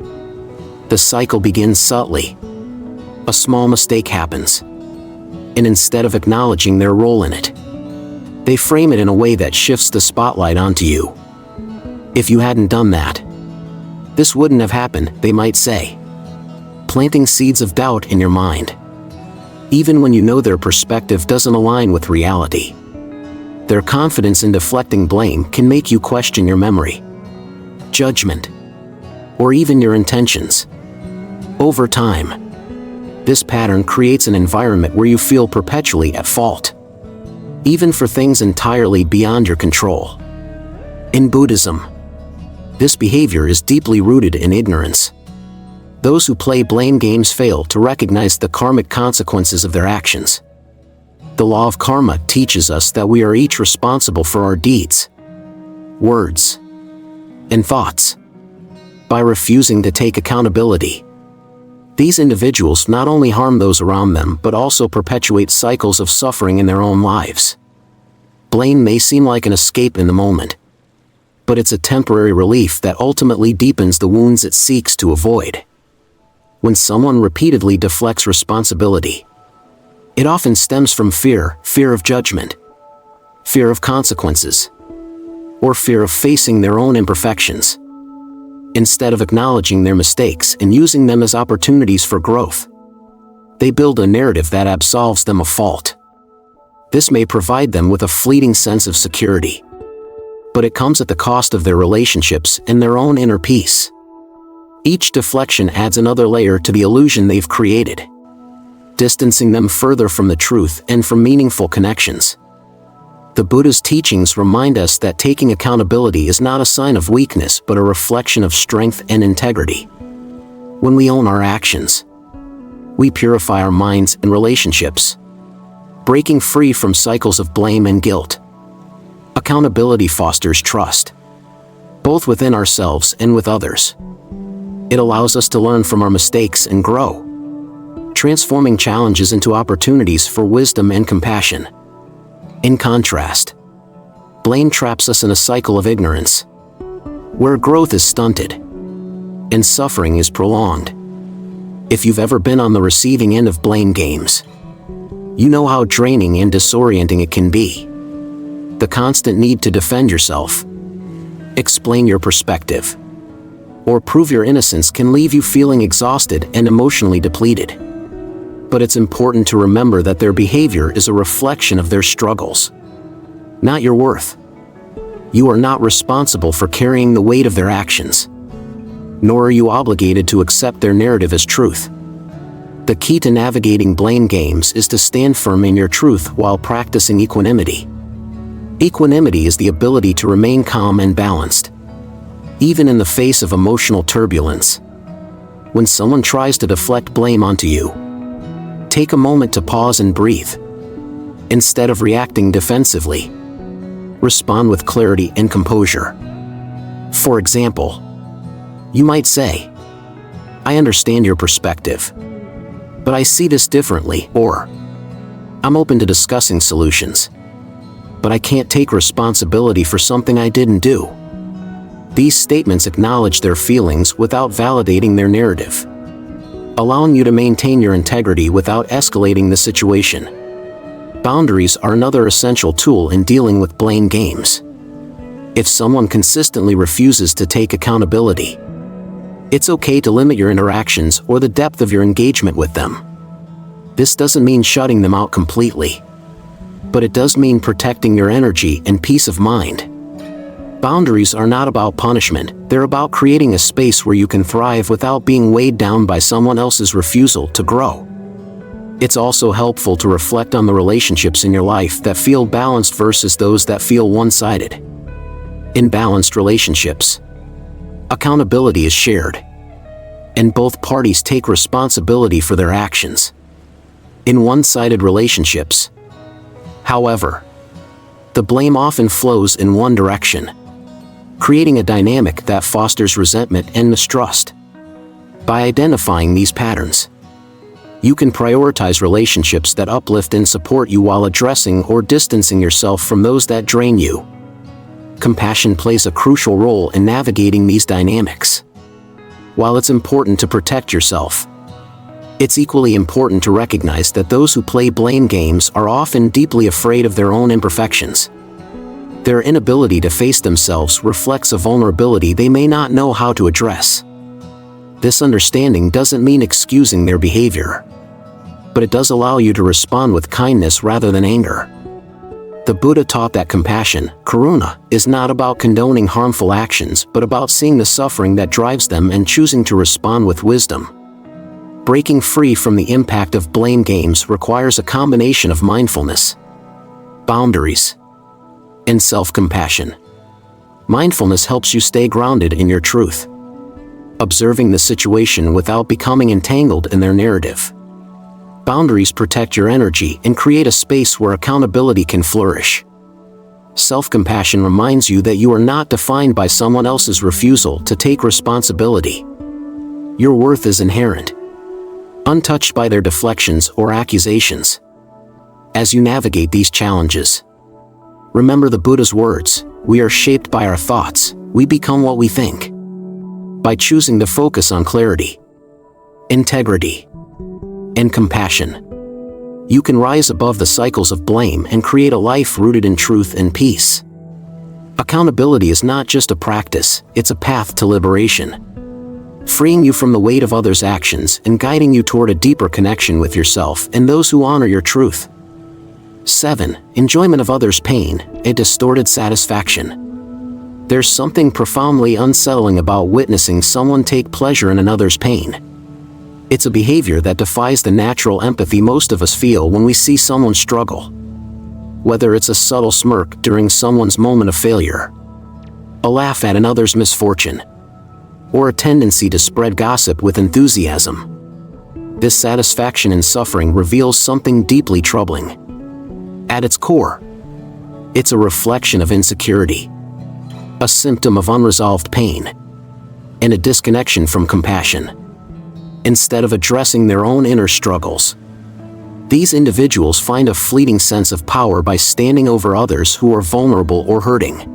The cycle begins subtly. A small mistake happens, and instead of acknowledging their role in it, they frame it in a way that shifts the spotlight onto you. If you hadn't done that, this wouldn't have happened, they might say, planting seeds of doubt in your mind, even when you know their perspective doesn't align with reality. Their confidence in deflecting blame can make you question your memory, judgment, or even your intentions. Over time, this pattern creates an environment where you feel perpetually at fault. even for things entirely beyond your control. In Buddhism, this behavior is deeply rooted in ignorance. Those who play blame games fail to recognize the karmic consequences of their actions. The law of karma teaches us that we are each responsible for our deeds, words, and thoughts. By refusing to take accountability, these individuals not only harm those around them but also perpetuate cycles of suffering in their own lives. Blame may seem like an escape in the moment, but it's a temporary relief that ultimately deepens the wounds it seeks to avoid. When someone repeatedly deflects responsibility, it often stems from fear of judgment, fear of consequences, or fear of facing their own imperfections. Instead of acknowledging their mistakes and using them as opportunities for growth, they build a narrative that absolves them of fault. This may provide them with a fleeting sense of security, but it comes at the cost of their relationships and their own inner peace. Each deflection adds another layer to the illusion they've created, distancing them further from the truth and from meaningful connections. The Buddha's teachings remind us that taking accountability is not a sign of weakness but a reflection of strength and integrity. When we own our actions, we purify our minds and relationships, breaking free from cycles of blame and guilt. Accountability fosters trust, both within ourselves and with others. It allows us to learn from our mistakes and grow, transforming challenges into opportunities for wisdom and compassion. In contrast, blame traps us in a cycle of ignorance, where growth is stunted and suffering is prolonged. If you've ever been on the receiving end of blame games, you know how draining and disorienting it can be. The constant need to defend yourself, explain your perspective, or prove your innocence can leave you feeling exhausted and emotionally depleted. But it's important to remember that their behavior is a reflection of their struggles, not your worth. You are not responsible for carrying the weight of their actions, nor are you obligated to accept their narrative as truth. The key to navigating blame games is to stand firm in your truth while practicing equanimity. Equanimity is the ability to remain calm and balanced, even in the face of emotional turbulence. When someone tries to deflect blame onto you, take a moment to pause and breathe. Instead of reacting defensively, respond with clarity and composure. For example, you might say, "I understand your perspective, but I see this differently," or "I'm open to discussing solutions, but I can't take responsibility for something I didn't do." These statements acknowledge their feelings without validating their narrative, allowing you to maintain your integrity without escalating the situation. Boundaries are another essential tool in dealing with blame games. If someone consistently refuses to take accountability, it's okay to limit your interactions or the depth of your engagement with them. This doesn't mean shutting them out completely, but it does mean protecting your energy and peace of mind. Boundaries are not about punishment, they're about creating a space where you can thrive without being weighed down by someone else's refusal to grow. It's also helpful to reflect on the relationships in your life that feel balanced versus those that feel one-sided. In balanced relationships, accountability is shared, and both parties take responsibility for their actions. In one-sided relationships, however, the blame often flows in one direction, creating a dynamic that fosters resentment and mistrust. By identifying these patterns, you can prioritize relationships that uplift and support you while addressing or distancing yourself from those that drain you. Compassion plays a crucial role in navigating these dynamics. While it's important to protect yourself, it's equally important to recognize that those who play blame games are often deeply afraid of their own imperfections. Their inability to face themselves reflects a vulnerability they may not know how to address. This understanding doesn't mean excusing their behavior, but it does allow you to respond with kindness rather than anger. The Buddha taught that compassion, karuna, is not about condoning harmful actions but about seeing the suffering that drives them and choosing to respond with wisdom. Breaking free from the impact of blame games requires a combination of mindfulness, boundaries, and self-compassion. Mindfulness helps you stay grounded in your truth, observing the situation without becoming entangled in their narrative. Boundaries protect your energy and create a space where accountability can flourish. Self-compassion reminds you that you are not defined by someone else's refusal to take responsibility. Your worth is inherent, untouched by their deflections or accusations. As you navigate these challenges, remember the Buddha's words, "We are shaped by our thoughts, we become what we think." By choosing to focus on clarity, integrity, and compassion, you can rise above the cycles of blame and create a life rooted in truth and peace. Accountability is not just a practice, it's a path to liberation, freeing you from the weight of others' actions and guiding you toward a deeper connection with yourself and those who honor your truth. 7. Enjoyment of others' pain, a distorted satisfaction. There's something profoundly unsettling about witnessing someone take pleasure in another's pain. It's a behavior that defies the natural empathy most of us feel when we see someone struggle. Whether it's a subtle smirk during someone's moment of failure, a laugh at another's misfortune, or a tendency to spread gossip with enthusiasm, this satisfaction in suffering reveals something deeply troubling. At its core, it's a reflection of insecurity, a symptom of unresolved pain, and a disconnection from compassion. Instead of addressing their own inner struggles, these individuals find a fleeting sense of power by standing over others who are vulnerable or hurting.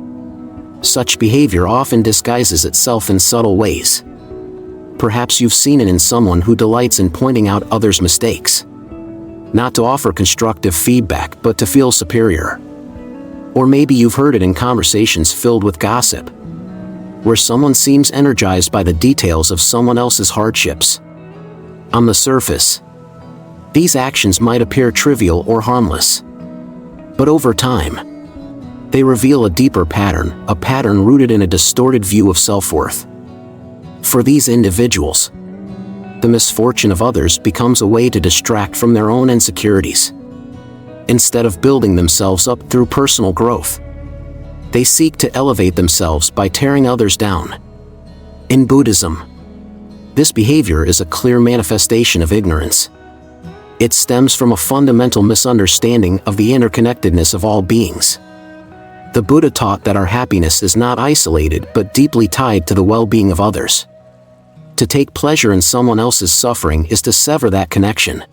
Such behavior often disguises itself in subtle ways. Perhaps you've seen it in someone who delights in pointing out others' mistakes, not to offer constructive feedback but to feel superior. Or maybe you've heard it in conversations filled with gossip, where someone seems energized by the details of someone else's hardships. On the surface, these actions might appear trivial or harmless, but over time, they reveal a deeper pattern, a pattern rooted in a distorted view of self-worth. For these individuals, the misfortune of others becomes a way to distract from their own insecurities. Instead of building themselves up through personal growth, they seek to elevate themselves by tearing others down. In Buddhism, this behavior is a clear manifestation of ignorance. It stems from a fundamental misunderstanding of the interconnectedness of all beings. The Buddha taught that our happiness is not isolated but deeply tied to the well-being of others. To take pleasure in someone else's suffering is to sever that connection,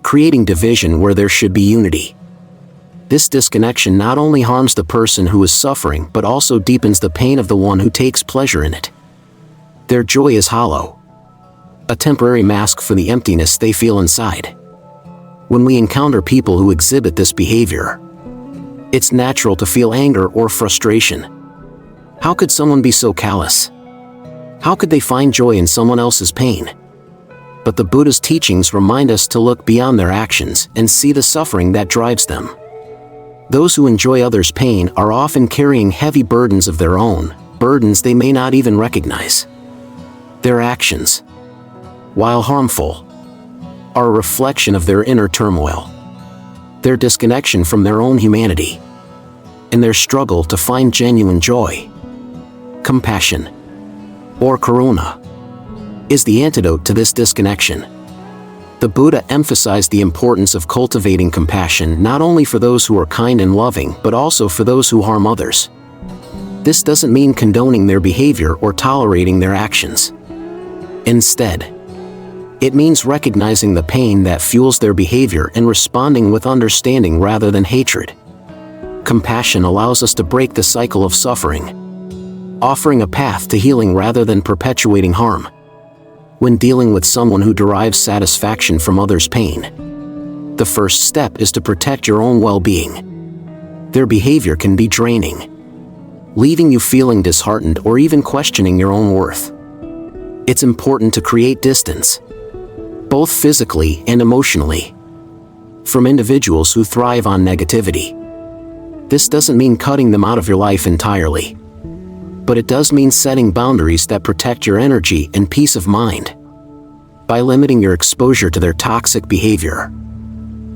creating division where there should be unity. This disconnection not only harms the person who is suffering but also deepens the pain of the one who takes pleasure in it. Their joy is hollow, a temporary mask for the emptiness they feel inside. When we encounter people who exhibit this behavior, it's natural to feel anger or frustration. How could someone be so callous? How could they find joy in someone else's pain? But the Buddha's teachings remind us to look beyond their actions and see the suffering that drives them. Those who enjoy others' pain are often carrying heavy burdens of their own, burdens they may not even recognize. Their actions, while harmful, are a reflection of their inner turmoil, their disconnection from their own humanity, and their struggle to find genuine joy. Compassion, or karuna, is the antidote to this disconnection. The Buddha emphasized the importance of cultivating compassion not only for those who are kind and loving but also for those who harm others. This doesn't mean condoning their behavior or tolerating their actions. Instead, it means recognizing the pain that fuels their behavior and responding with understanding rather than hatred. Compassion allows us to break the cycle of suffering, offering a path to healing rather than perpetuating harm. When dealing with someone who derives satisfaction from others' pain, the first step is to protect your own well-being. Their behavior can be draining, leaving you feeling disheartened or even questioning your own worth. It's important to create distance, both physically and emotionally, from individuals who thrive on negativity. This doesn't mean cutting them out of your life entirely, but it does mean setting boundaries that protect your energy and peace of mind. By limiting your exposure to their toxic behavior,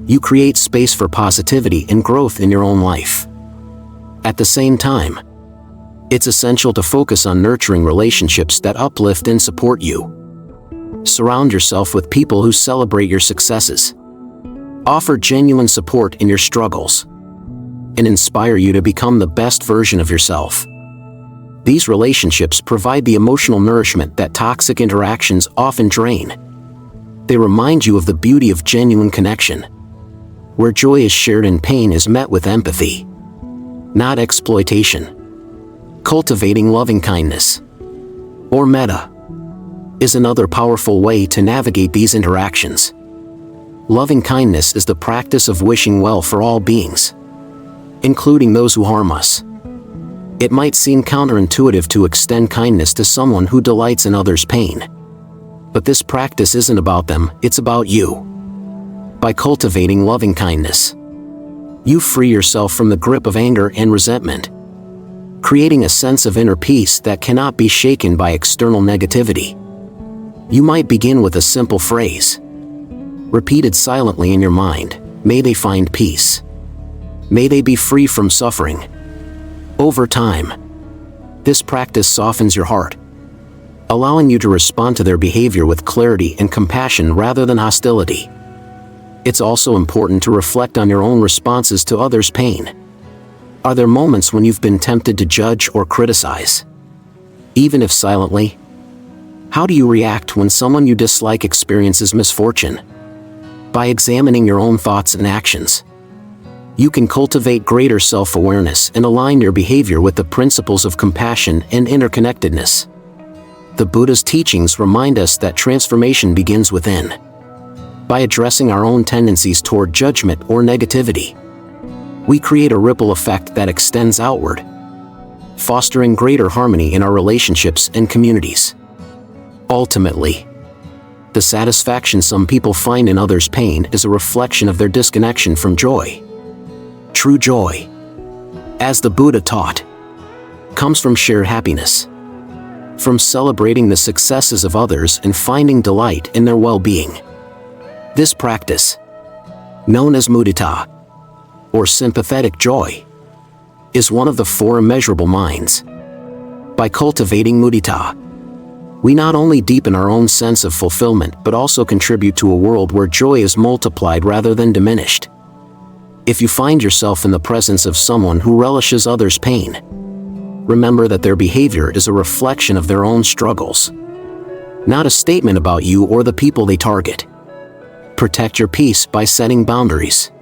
You create space for positivity and growth in your own life. At the same time, it's essential to focus on nurturing relationships that uplift and support you. Surround yourself with people who celebrate your successes, offer genuine support in your struggles, and inspire you to become the best version of yourself. These relationships provide the emotional nourishment that toxic interactions often drain. They remind you of the beauty of genuine connection, where joy is shared and pain is met with empathy, not exploitation. Cultivating loving-kindness, or metta, is another powerful way to navigate these interactions. Loving-kindness is the practice of wishing well for all beings, including those who harm us. It might seem counterintuitive to extend kindness to someone who delights in others' pain. But this practice isn't about them, it's about you. By cultivating loving-kindness, you free yourself from the grip of anger and resentment, creating a sense of inner peace that cannot be shaken by external negativity. You might begin with a simple phrase, repeated silently in your mind: may they find peace. May they be free from suffering. Over time, this practice softens your heart, allowing you to respond to their behavior with clarity and compassion rather than hostility. It's also important to reflect on your own responses to others' pain. Are there moments when you've been tempted to judge or criticize, even if silently? How do you react when someone you dislike experiences misfortune? By examining your own thoughts and actions, you can cultivate greater self-awareness and align your behavior with the principles of compassion and interconnectedness. The Buddha's teachings remind us that transformation begins within. By addressing our own tendencies toward judgment or negativity, we create a ripple effect that extends outward, fostering greater harmony in our relationships and communities. Ultimately, the satisfaction some people find in others' pain is a reflection of their disconnection from joy. True joy, as the Buddha taught, comes from shared happiness, from celebrating the successes of others and finding delight in their well-being. This practice, known as mudita, or sympathetic joy, is one of the four immeasurable minds. By cultivating mudita, we not only deepen our own sense of fulfillment but also contribute to a world where joy is multiplied rather than diminished. If you find yourself in the presence of someone who relishes others' pain, remember that their behavior is a reflection of their own struggles, not a statement about you or the people they target. Protect your peace by setting boundaries,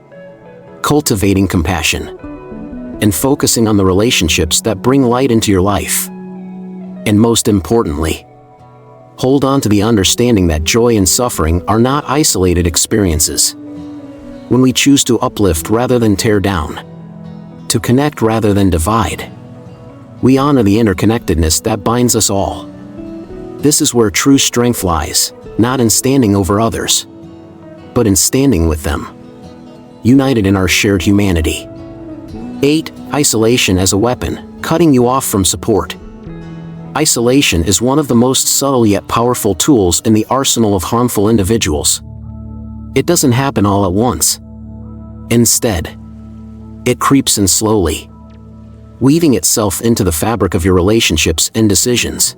cultivating compassion, and focusing on the relationships that bring light into your life. And most importantly, hold on to the understanding that joy and suffering are not isolated experiences. When we choose to uplift rather than tear down, to connect rather than divide, we honor the interconnectedness that binds us all. This is where true strength lies, not in standing over others, but in standing with them, united in our shared humanity. 8. Isolation as a weapon, cutting you off from support. Isolation is one of the most subtle yet powerful tools in the arsenal of harmful individuals. It doesn't happen all at once. Instead, it creeps in slowly, weaving itself into the fabric of your relationships and decisions.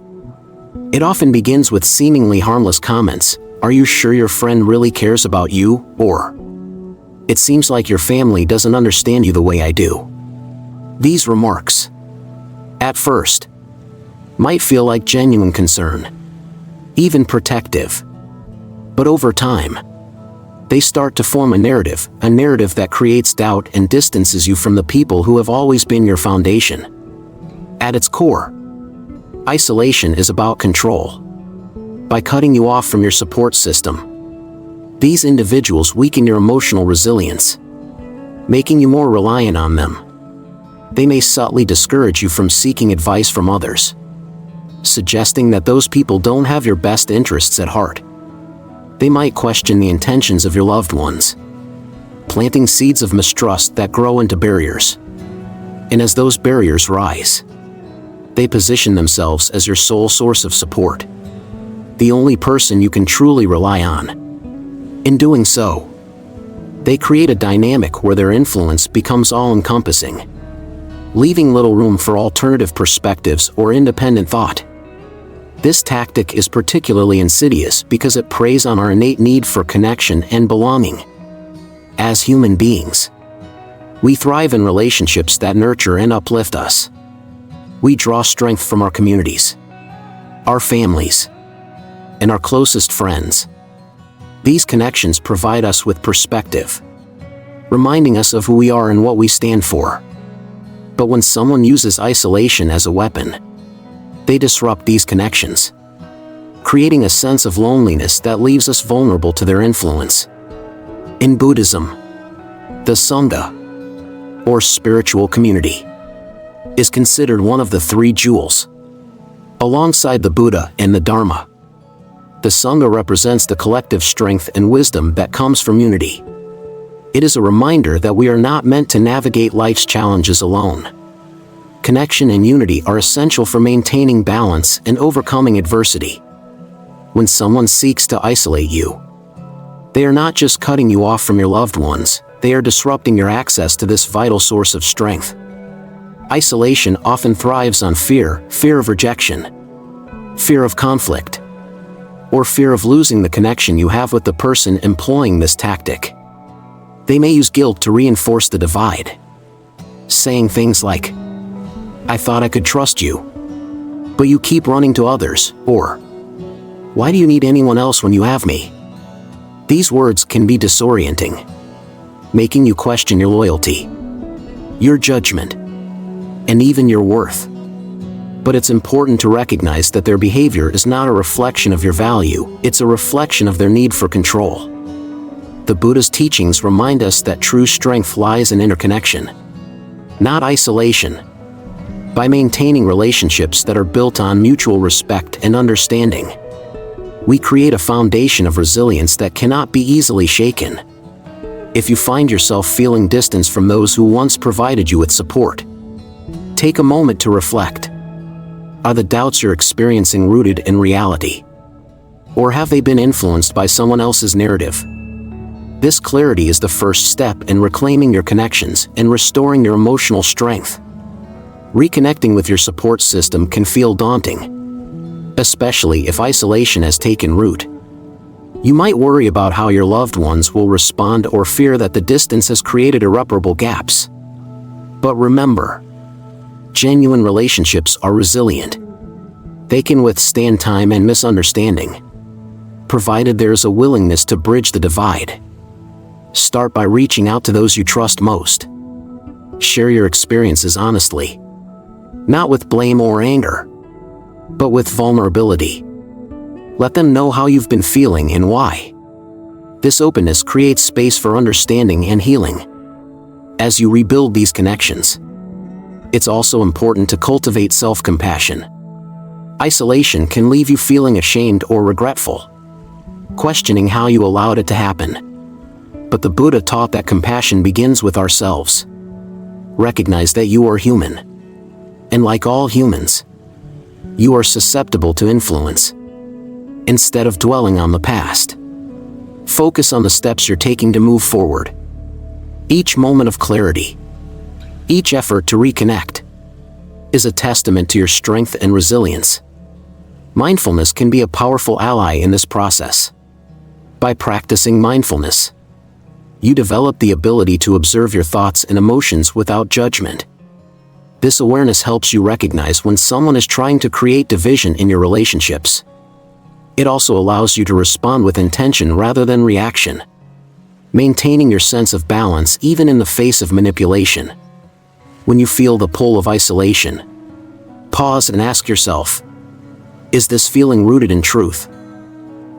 It often begins with seemingly harmless comments: "Are you sure your friend really cares about you?" or "It seems like your family doesn't understand you the way I do." These remarks, at first, might feel like genuine concern, even protective. But over time, they start to form a narrative that creates doubt and distances you from the people who have always been your foundation. At its core, isolation is about control. By cutting you off from your support system, these individuals weaken your emotional resilience, making you more reliant on them. They may subtly discourage you from seeking advice from others, suggesting that those people don't have your best interests at heart. They might question the intentions of your loved ones, planting seeds of mistrust that grow into barriers. And as those barriers rise, they position themselves as your sole source of support, the only person you can truly rely on. In doing so, They create a dynamic where their influence becomes all-encompassing, leaving little room for alternative perspectives or independent thought. This tactic is particularly insidious because it preys on our innate need for connection and belonging. As human beings, we thrive in relationships that nurture and uplift us. We draw strength from our communities, our families, and our closest friends. These connections provide us with perspective, reminding us of who we are and what we stand for. But when someone uses isolation as a weapon, they disrupt these connections, creating a sense of loneliness that leaves us vulnerable to their influence. In Buddhism, the Sangha, or spiritual community, is considered one of the three jewels. Alongside the Buddha and the Dharma, the Sangha represents the collective strength and wisdom that comes from unity. It is a reminder that we are not meant to navigate life's challenges alone. Connection and unity are essential for maintaining balance and overcoming adversity. When someone seeks to isolate you, they are not just cutting you off from your loved ones, they are disrupting your access to this vital source of strength. Isolation often thrives on fear of rejection, fear of conflict, or fear of losing the connection you have with the person employing this tactic. They may use guilt to reinforce the divide, saying things like, "I thought I could trust you, but you keep running to others," or, "Why do you need anyone else when you have me?" These words can be disorienting, making you question your loyalty, your judgment, and even your worth. But it's important to recognize that their behavior is not a reflection of your value, it's a reflection of their need for control. The Buddha's teachings remind us that true strength lies in interconnection, not isolation. By maintaining relationships that are built on mutual respect and understanding, we create a foundation of resilience that cannot be easily shaken. If you find yourself feeling distance from those who once provided you with support, take a moment to reflect. Are the doubts you're experiencing rooted in reality? Or have they been influenced by someone else's narrative? This clarity is the first step in reclaiming your connections and restoring your emotional strength. Reconnecting with your support system can feel daunting, especially if isolation has taken root. You might worry about how your loved ones will respond or fear that the distance has created irreparable gaps. But remember, genuine relationships are resilient. They can withstand time and misunderstanding, provided there is a willingness to bridge the divide. Start by reaching out to those you trust most. Share your experiences honestly, not with blame or anger, but with vulnerability. Let them know how you've been feeling and why. This openness creates space for understanding and healing. As you rebuild these connections, it's also important to cultivate self-compassion. Isolation can leave you feeling ashamed or regretful, questioning how you allowed it to happen. But the Buddha taught that compassion begins with ourselves. Recognize that you are human. And like all humans, you are susceptible to influence. Instead of dwelling on the past, focus on the steps you're taking to move forward. Each moment of clarity, each effort to reconnect, is a testament to your strength and resilience. Mindfulness can be a powerful ally in this process. By practicing mindfulness, you develop the ability to observe your thoughts and emotions without judgment. This awareness helps you recognize when someone is trying to create division in your relationships. It also allows you to respond with intention rather than reaction, maintaining your sense of balance even in the face of manipulation. When you feel the pull of isolation, pause and ask yourself, is this feeling rooted in truth?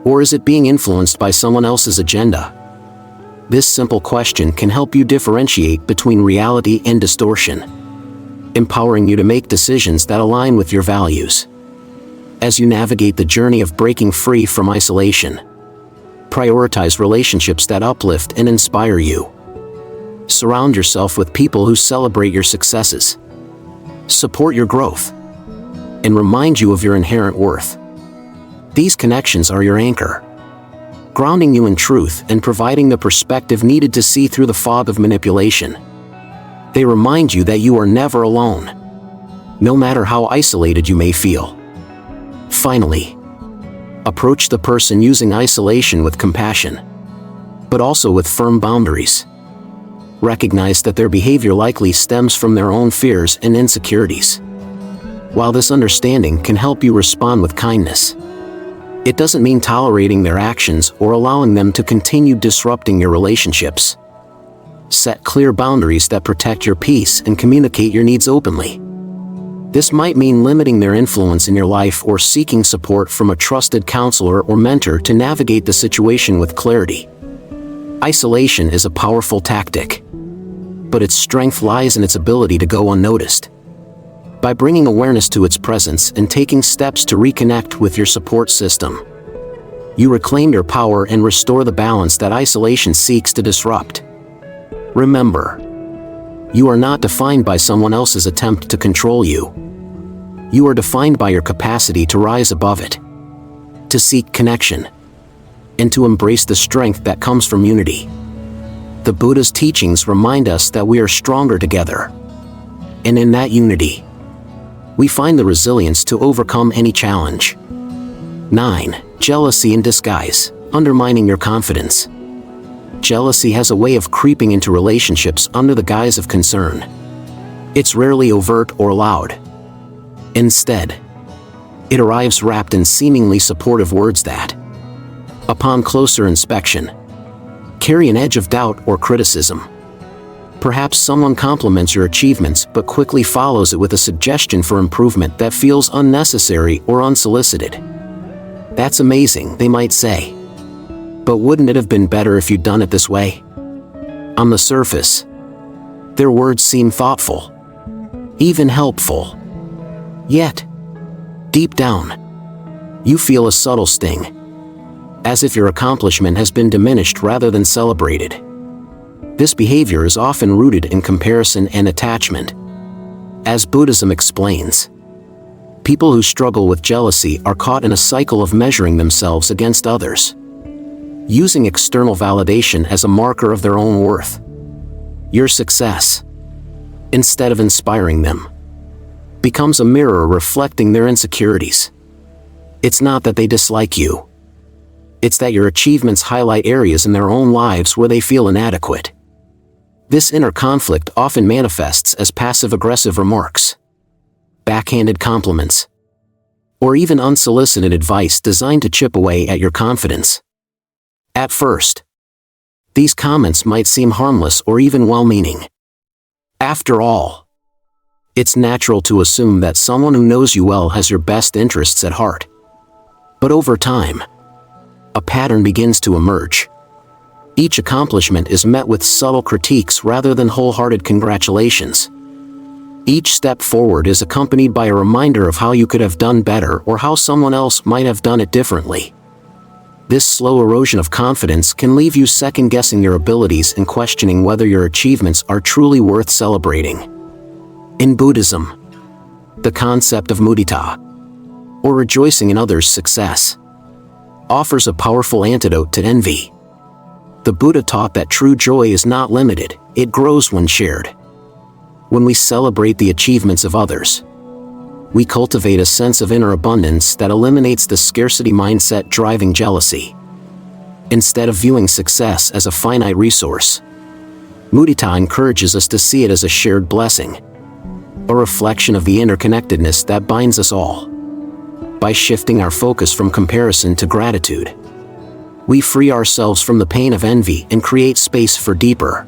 Or is it being influenced by someone else's agenda? This simple question can help you differentiate between reality and distortion, empowering you to make decisions that align with your values. As you navigate the journey of breaking free from isolation, prioritize relationships that uplift and inspire you. Surround yourself with people who celebrate your successes, support your growth, and remind you of your inherent worth. These connections are your anchor, grounding you in truth and providing the perspective needed to see through the fog of manipulation. They remind you that you are never alone, no matter how isolated you may feel. Finally, approach the person using isolation with compassion, but also with firm boundaries. Recognize that their behavior likely stems from their own fears and insecurities. While this understanding can help you respond with kindness, it doesn't mean tolerating their actions or allowing them to continue disrupting your relationships. Set clear boundaries that protect your peace and communicate your needs openly. This might mean limiting their influence in your life or seeking support from a trusted counselor or mentor to navigate the situation with clarity. Isolation is a powerful tactic, but its strength lies in its ability to go unnoticed. By bringing awareness to its presence and taking steps to reconnect with your support system, you reclaim your power and restore the balance that isolation seeks to disrupt. Remember, you are not defined by someone else's attempt to control you. You are defined by your capacity to rise above it, to seek connection, and to embrace the strength that comes from unity. The Buddha's teachings remind us that we are stronger together, and in that unity, we find the resilience to overcome any challenge. 9. Jealousy in disguise, undermining your confidence. Jealousy has a way of creeping into relationships under the guise of concern. It's rarely overt or loud. Instead, it arrives wrapped in seemingly supportive words that, upon closer inspection, carry an edge of doubt or criticism. Perhaps someone compliments your achievements but quickly follows it with a suggestion for improvement that feels unnecessary or unsolicited. "That's amazing," they might say. "But wouldn't it have been better if you'd done it this way?" On the surface, their words seem thoughtful, even helpful. Yet, deep down, you feel a subtle sting, as if your accomplishment has been diminished rather than celebrated. This behavior is often rooted in comparison and attachment. As Buddhism explains, people who struggle with jealousy are caught in a cycle of measuring themselves against others, using external validation as a marker of their own worth. Your success, instead of inspiring them, becomes a mirror reflecting their insecurities. It's not that they dislike you. It's that your achievements highlight areas in their own lives where they feel inadequate. This inner conflict often manifests as passive-aggressive remarks, backhanded compliments, or even unsolicited advice designed to chip away at your confidence. At first, these comments might seem harmless or even well-meaning. After all, it's natural to assume that someone who knows you well has your best interests at heart. But over time, a pattern begins to emerge. Each accomplishment is met with subtle critiques rather than wholehearted congratulations. Each step forward is accompanied by a reminder of how you could have done better or how someone else might have done it differently. This slow erosion of confidence can leave you second-guessing your abilities and questioning whether your achievements are truly worth celebrating. In Buddhism, the concept of mudita, or rejoicing in others' success, offers a powerful antidote to envy. The Buddha taught that true joy is not limited, it grows when shared. When we celebrate the achievements of others, we cultivate a sense of inner abundance that eliminates the scarcity mindset driving jealousy. Instead of viewing success as a finite resource, mudita encourages us to see it as a shared blessing, a reflection of the interconnectedness that binds us all. By shifting our focus from comparison to gratitude, we free ourselves from the pain of envy and create space for deeper,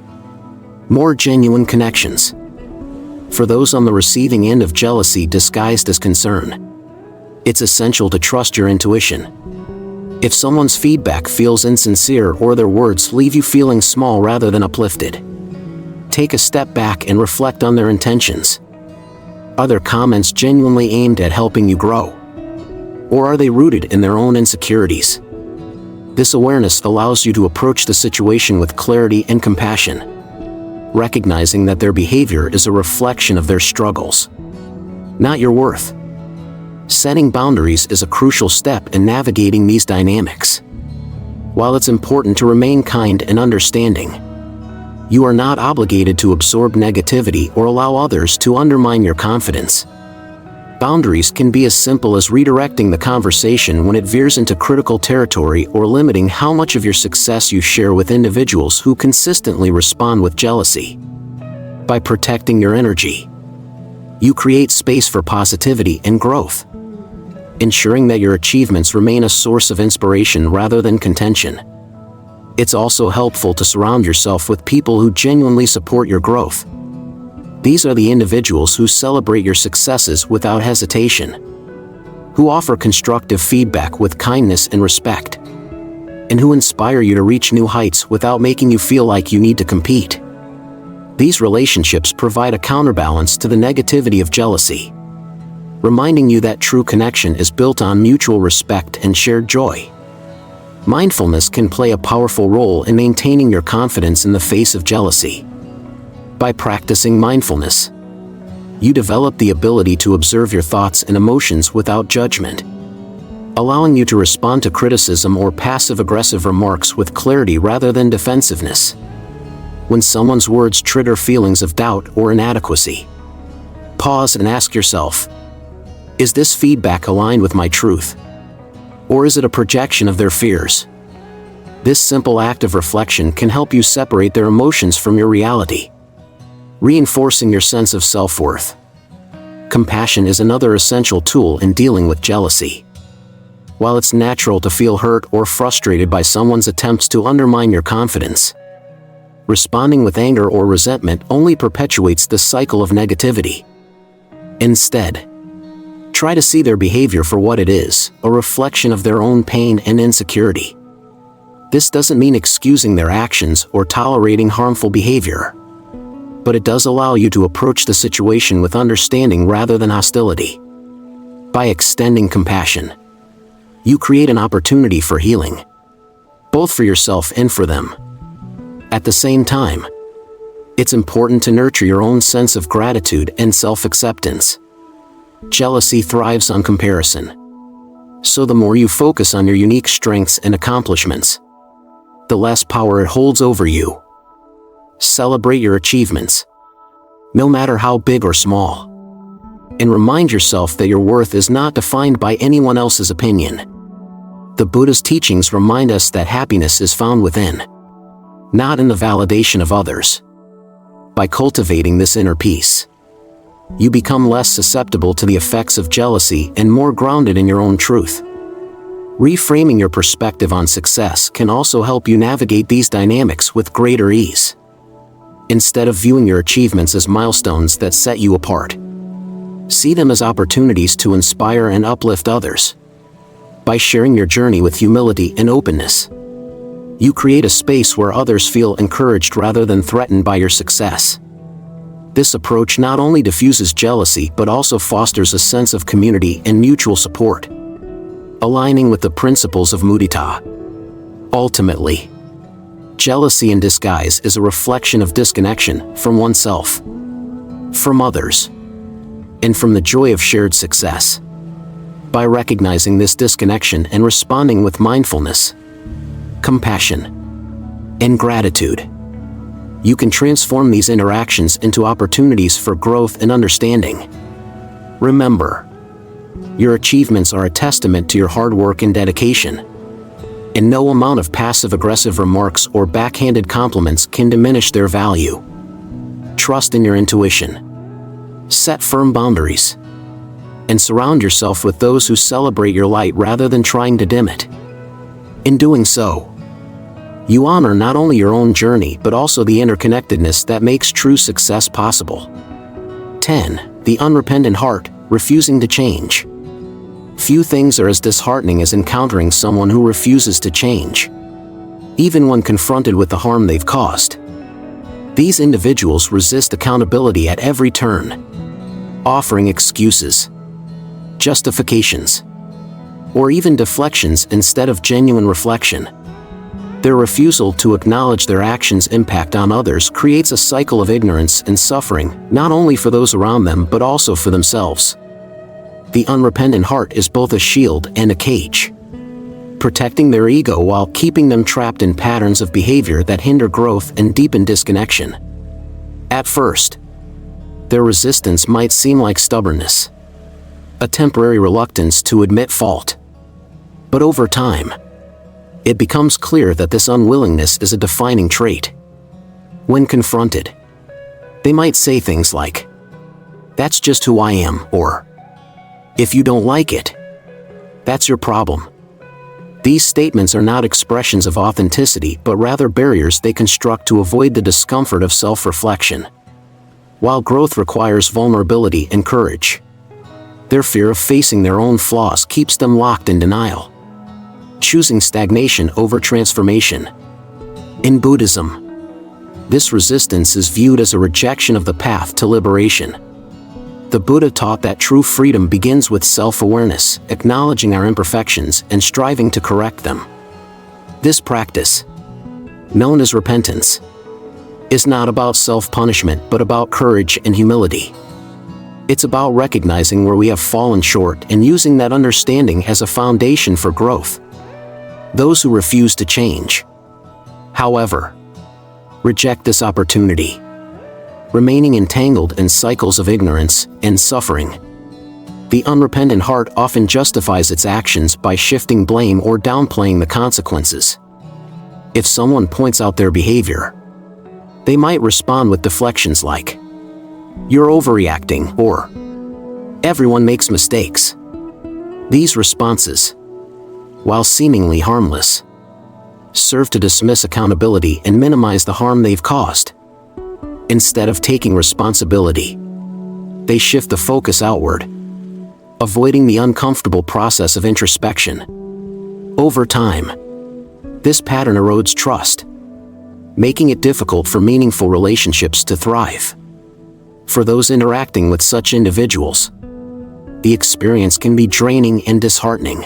more genuine connections. For those on the receiving end of jealousy disguised as concern, it's essential to trust your intuition. If someone's feedback feels insincere or their words leave you feeling small rather than uplifted, take a step back and reflect on their intentions. Are their comments genuinely aimed at helping you grow? Or are they rooted in their own insecurities? This awareness allows you to approach the situation with clarity and compassion, recognizing that their behavior is a reflection of their struggles, not your worth. Setting boundaries is a crucial step in navigating these dynamics. While it's important to remain kind and understanding, you are not obligated to absorb negativity or allow others to undermine your confidence. Boundaries can be as simple as redirecting the conversation when it veers into critical territory or limiting how much of your success you share with individuals who consistently respond with jealousy. By protecting your energy, you create space for positivity and growth, ensuring that your achievements remain a source of inspiration rather than contention. It's also helpful to surround yourself with people who genuinely support your growth. These are the individuals who celebrate your successes without hesitation, who offer constructive feedback with kindness and respect, and who inspire you to reach new heights without making you feel like you need to compete. These relationships provide a counterbalance to the negativity of jealousy, reminding you that true connection is built on mutual respect and shared joy. Mindfulness can play a powerful role in maintaining your confidence in the face of jealousy. By practicing mindfulness, you develop the ability to observe your thoughts and emotions without judgment, allowing you to respond to criticism or passive-aggressive remarks with clarity rather than defensiveness. When someone's words trigger feelings of doubt or inadequacy, pause and ask yourself, is this feedback aligned with my truth? Or is it a projection of their fears? This simple act of reflection can help you separate their emotions from your reality, reinforcing your sense of self-worth. Compassion is another essential tool in dealing with jealousy. While it's natural to feel hurt or frustrated by someone's attempts to undermine your confidence, responding with anger or resentment only perpetuates the cycle of negativity. Instead, try to see their behavior for what it is, a reflection of their own pain and insecurity. This doesn't mean excusing their actions or tolerating harmful behavior, but it does allow you to approach the situation with understanding rather than hostility. By extending compassion, you create an opportunity for healing, both for yourself and for them. At the same time, it's important to nurture your own sense of gratitude and self-acceptance. Jealousy thrives on comparison, so the more you focus on your unique strengths and accomplishments, the less power it holds over you. Celebrate your achievements, no matter how big or small, and remind yourself that your worth is not defined by anyone else's opinion. The Buddhist teachings remind us that happiness is found within, not in the validation of others. By cultivating this inner peace, you become less susceptible to the effects of jealousy and more grounded in your own truth. Reframing your perspective on success can also help you navigate these dynamics with greater ease. Instead of viewing your achievements as milestones that set you apart, see them as opportunities to inspire and uplift others. By sharing your journey with humility and openness, you create a space where others feel encouraged rather than threatened by your success. This approach not only diffuses jealousy but also fosters a sense of community and mutual support, aligning with the principles of mudita. Ultimately, jealousy in disguise is a reflection of disconnection from oneself, from others, and from the joy of shared success. By recognizing this disconnection and responding with mindfulness, compassion, and gratitude, you can transform these interactions into opportunities for growth and understanding. Remember, your achievements are a testament to your hard work and dedication, and no amount of passive-aggressive remarks or backhanded compliments can diminish their value. Trust in your intuition, set firm boundaries, and surround yourself with those who celebrate your light rather than trying to dim it. In doing so, you honor not only your own journey but also the interconnectedness that makes true success possible. 10. The unrepentant heart, refusing to change. Few things are as disheartening as encountering someone who refuses to change, even when confronted with the harm they've caused. These individuals resist accountability at every turn, offering excuses, justifications, or even deflections instead of genuine reflection. Their refusal to acknowledge their actions' impact on others creates a cycle of ignorance and suffering, not only for those around them but also for themselves. The unrepentant heart is both a shield and a cage. protecting their ego while keeping them trapped in patterns of behavior that hinder growth and deepen disconnection. At first, their resistance might seem like stubbornness, a temporary reluctance to admit fault. But over time, it becomes clear that this unwillingness is a defining trait. When confronted, they might say things like, "That's just who I am," or, "If you don't like it, that's your problem." These statements are not expressions of authenticity but rather barriers they construct to avoid the discomfort of self-reflection. While growth requires vulnerability and courage, their fear of facing their own flaws keeps them locked in denial, choosing stagnation over transformation. In Buddhism, this resistance is viewed as a rejection of the path to liberation. The Buddha taught that true freedom begins with self-awareness, acknowledging our imperfections and striving to correct them. This practice, known as repentance, is not about self-punishment but about courage and humility. It's about recognizing where we have fallen short and using that understanding as a foundation for growth. Those who refuse to change, however, reject this opportunity, remaining entangled in cycles of ignorance and suffering. The unrepentant heart often justifies its actions by shifting blame or downplaying the consequences. If someone points out their behavior, they might respond with deflections like, "You're overreacting," or "Everyone makes mistakes." These responses, while seemingly harmless, serve to dismiss accountability and minimize the harm they've caused. Instead of taking responsibility, they shift the focus outward, avoiding the uncomfortable process of introspection. Over time, this pattern erodes trust, making it difficult for meaningful relationships to thrive. For those interacting with such individuals, the experience can be draining and disheartening.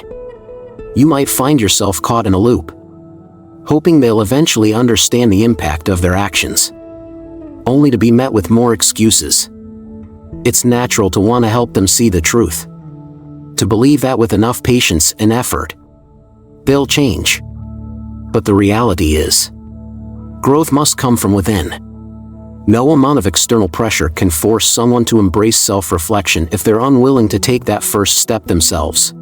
You might find yourself caught in a loop, hoping they'll eventually understand the impact of their actions, only to be met with more excuses. It's natural to want to help them see the truth, to believe that with enough patience and effort, they'll change. But the reality is, growth must come from within. No amount of external pressure can force someone to embrace self-reflection if they're unwilling to take that first step themselves.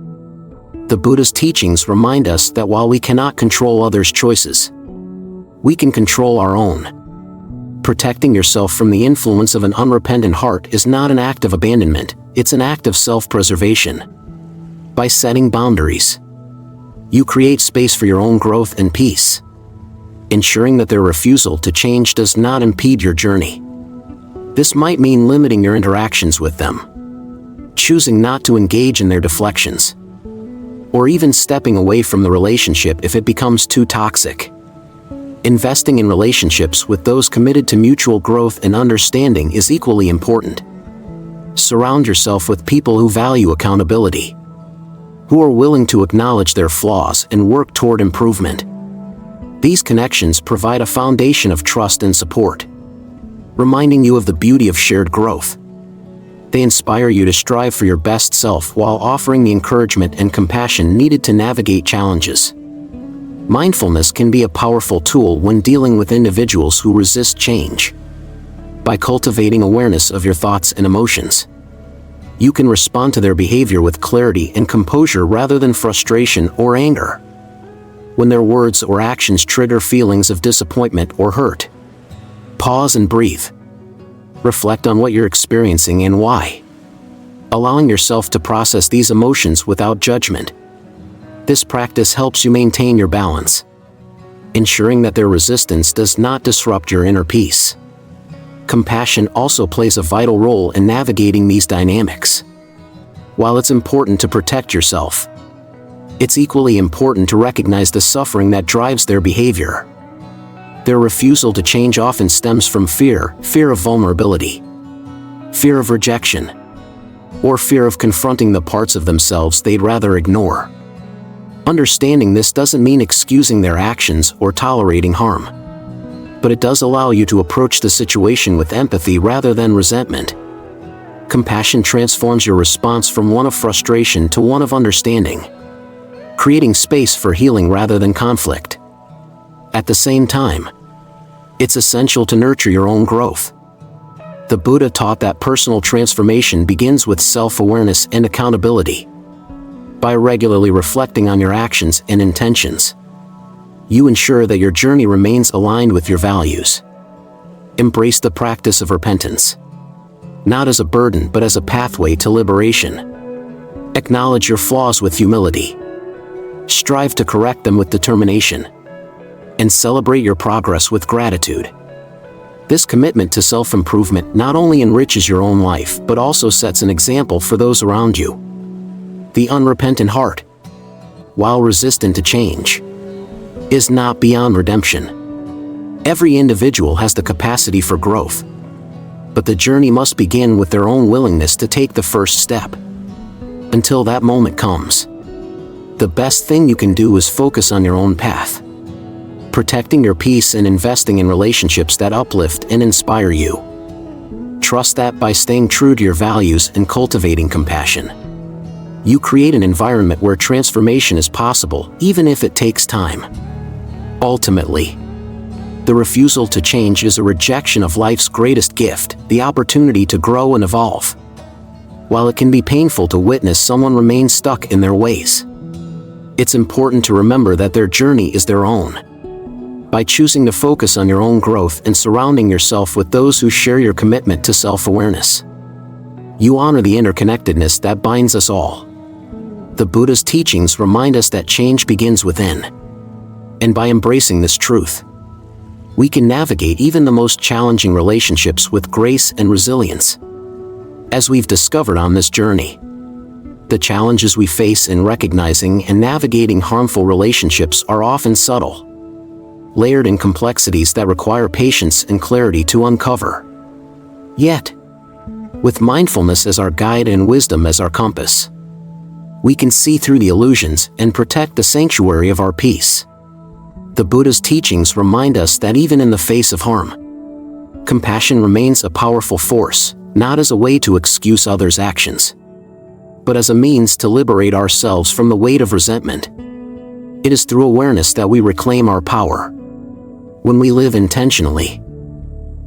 The Buddha's teachings remind us that while we cannot control others' choices, we can control our own. Protecting yourself from the influence of an unrepentant heart is not an act of abandonment, it's an act of self-preservation. By setting boundaries, you create space for your own growth and peace, ensuring that their refusal to change does not impede your journey. This might mean limiting your interactions with them, choosing not to engage in their deflections, or even stepping away from the relationship if it becomes too toxic. Investing in relationships with those committed to mutual growth and understanding is equally important. Surround yourself with people who value accountability, who are willing to acknowledge their flaws and work toward improvement. These connections provide a foundation of trust and support, reminding you of the beauty of shared growth. They inspire you to strive for your best self while offering the encouragement and compassion needed to navigate challenges. Mindfulness can be a powerful tool when dealing with individuals who resist change. By cultivating awareness of your thoughts and emotions, you can respond to their behavior with clarity and composure rather than frustration or anger. When their words or actions trigger feelings of disappointment or hurt, pause and breathe. Reflect on what you're experiencing and why, allowing yourself to process these emotions without judgment. This practice helps you maintain your balance, ensuring that their resistance does not disrupt your inner peace. Compassion also plays a vital role in navigating these dynamics. While it's important to protect yourself, it's equally important to recognize the suffering that drives their behavior. Their refusal to change often stems from fear of vulnerability, fear of rejection, or fear of confronting the parts of themselves they'd rather ignore. Understanding this doesn't mean excusing their actions or tolerating harm, but it does allow you to approach the situation with empathy rather than resentment. Compassion transforms your response from one of frustration to one of understanding, creating space for healing rather than conflict. At the same time, it's essential to nurture your own growth. The Buddha taught that personal transformation begins with self-awareness and accountability. By regularly reflecting on your actions and intentions, you ensure that your journey remains aligned with your values. Embrace the practice of repentance, not as a burden but as a pathway to liberation. Acknowledge your flaws with humility. Strive to correct them with determination. And celebrate your progress with gratitude. This commitment to self-improvement not only enriches your own life but also sets an example for those around you. The unrepentant heart, while resistant to change, is not beyond redemption. Every individual has the capacity for growth, but the journey must begin with their own willingness to take the first step. Until that moment comes, the best thing you can do is focus on your own path, protecting your peace and investing in relationships that uplift and inspire you. Trust that by staying true to your values and cultivating compassion, you create an environment where transformation is possible, even if it takes time. Ultimately, the refusal to change is a rejection of life's greatest gift, the opportunity to grow and evolve. While it can be painful to witness someone remain stuck in their ways, it's important to remember that their journey is their own. By choosing to focus on your own growth and surrounding yourself with those who share your commitment to self-awareness, you honor the interconnectedness that binds us all. The Buddha's teachings remind us that change begins within. And by embracing this truth, we can navigate even the most challenging relationships with grace and resilience. As we've discovered on this journey, the challenges we face in recognizing and navigating harmful relationships are often subtle, layered in complexities that require patience and clarity to uncover. Yet, with mindfulness as our guide and wisdom as our compass, we can see through the illusions and protect the sanctuary of our peace. The Buddha's teachings remind us that even in the face of harm, compassion remains a powerful force, not as a way to excuse others' actions, but as a means to liberate ourselves from the weight of resentment. It is through awareness that we reclaim our power. When we live intentionally,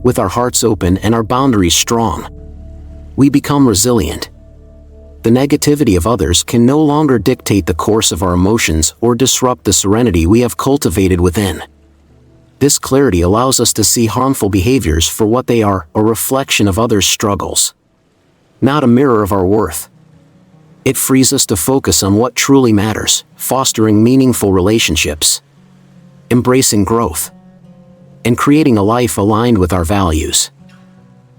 with our hearts open and our boundaries strong, we become resilient. The negativity of others can no longer dictate the course of our emotions or disrupt the serenity we have cultivated within. This clarity allows us to see harmful behaviors for what they are, a reflection of others' struggles, not a mirror of our worth. It frees us to focus on what truly matters, fostering meaningful relationships, embracing growth, and creating a life aligned with our values.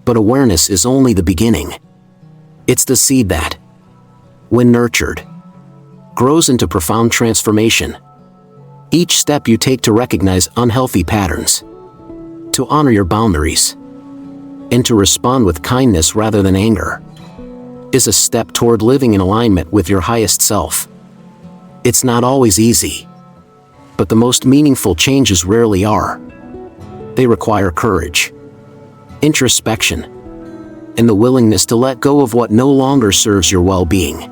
But awareness is only the beginning. It's the seed that, when nurtured, grows into profound transformation. Each step you take to recognize unhealthy patterns, to honor your boundaries, and to respond with kindness rather than anger, is a step toward living in alignment with your highest self. It's not always easy, but the most meaningful changes rarely are. They require courage, introspection, and the willingness to let go of what no longer serves your well-being.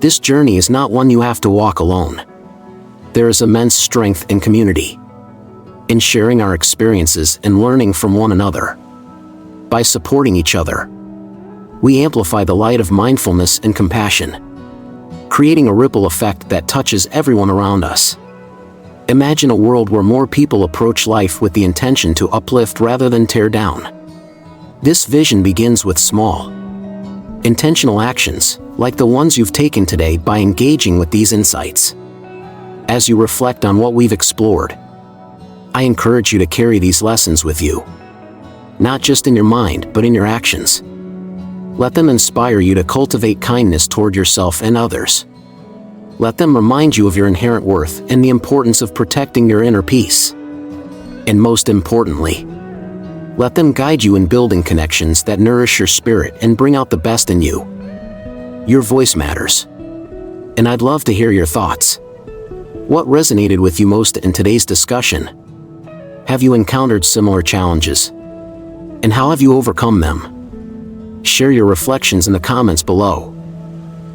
This journey is not one you have to walk alone. There is immense strength in community, in sharing our experiences and learning from one another. By supporting each other, we amplify the light of mindfulness and compassion, creating a ripple effect that touches everyone around us. Imagine a world where more people approach life with the intention to uplift rather than tear down. This vision begins with small, intentional actions, like the ones you've taken today by engaging with these insights. As you reflect on what we've explored, I encourage you to carry these lessons with you, not just in your mind but in your actions. Let them inspire you to cultivate kindness toward yourself and others. Let them remind you of your inherent worth and the importance of protecting your inner peace. And most importantly, let them guide you in building connections that nourish your spirit and bring out the best in you. Your voice matters, and I'd love to hear your thoughts. What resonated with you most in today's discussion? Have you encountered similar challenges? And how have you overcome them? Share your reflections in the comments below.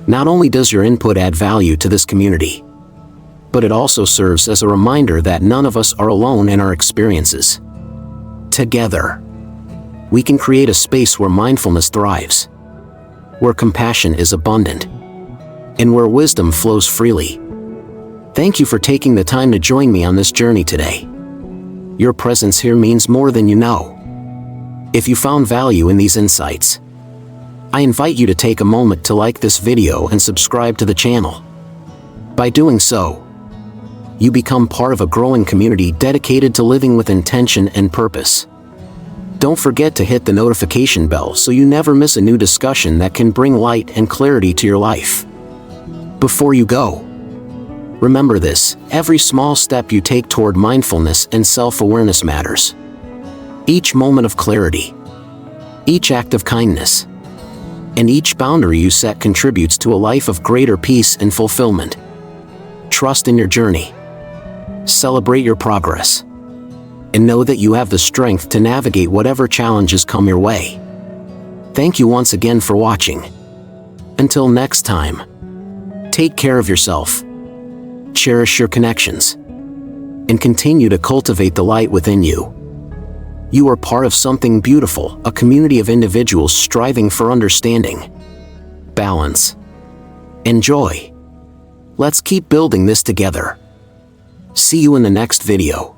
Not only does your input add value to this community, but it also serves as a reminder that none of us are alone in our experiences. Together, we can create a space where mindfulness thrives, where compassion is abundant, and where wisdom flows freely. Thank you for taking the time to join me on this journey today. Your presence here means more than you know. If you found value in these insights, I invite you to take a moment to like this video and subscribe to the channel. By doing so, you become part of a growing community dedicated to living with intention and purpose. Don't forget to hit the notification bell so you never miss a new discussion that can bring light and clarity to your life. Before you go, remember this: every small step you take toward mindfulness and self-awareness matters. Each moment of clarity, each act of kindness, and each boundary you set contributes to a life of greater peace and fulfillment. Trust in your journey, celebrate your progress, and know that you have the strength to navigate whatever challenges come your way. Thank you once again for watching. Until next time, take care of yourself, cherish your connections, and continue to cultivate the light within you. You are part of something beautiful, a community of individuals striving for understanding, balance, and joy. Let's keep building this together. See you in the next video.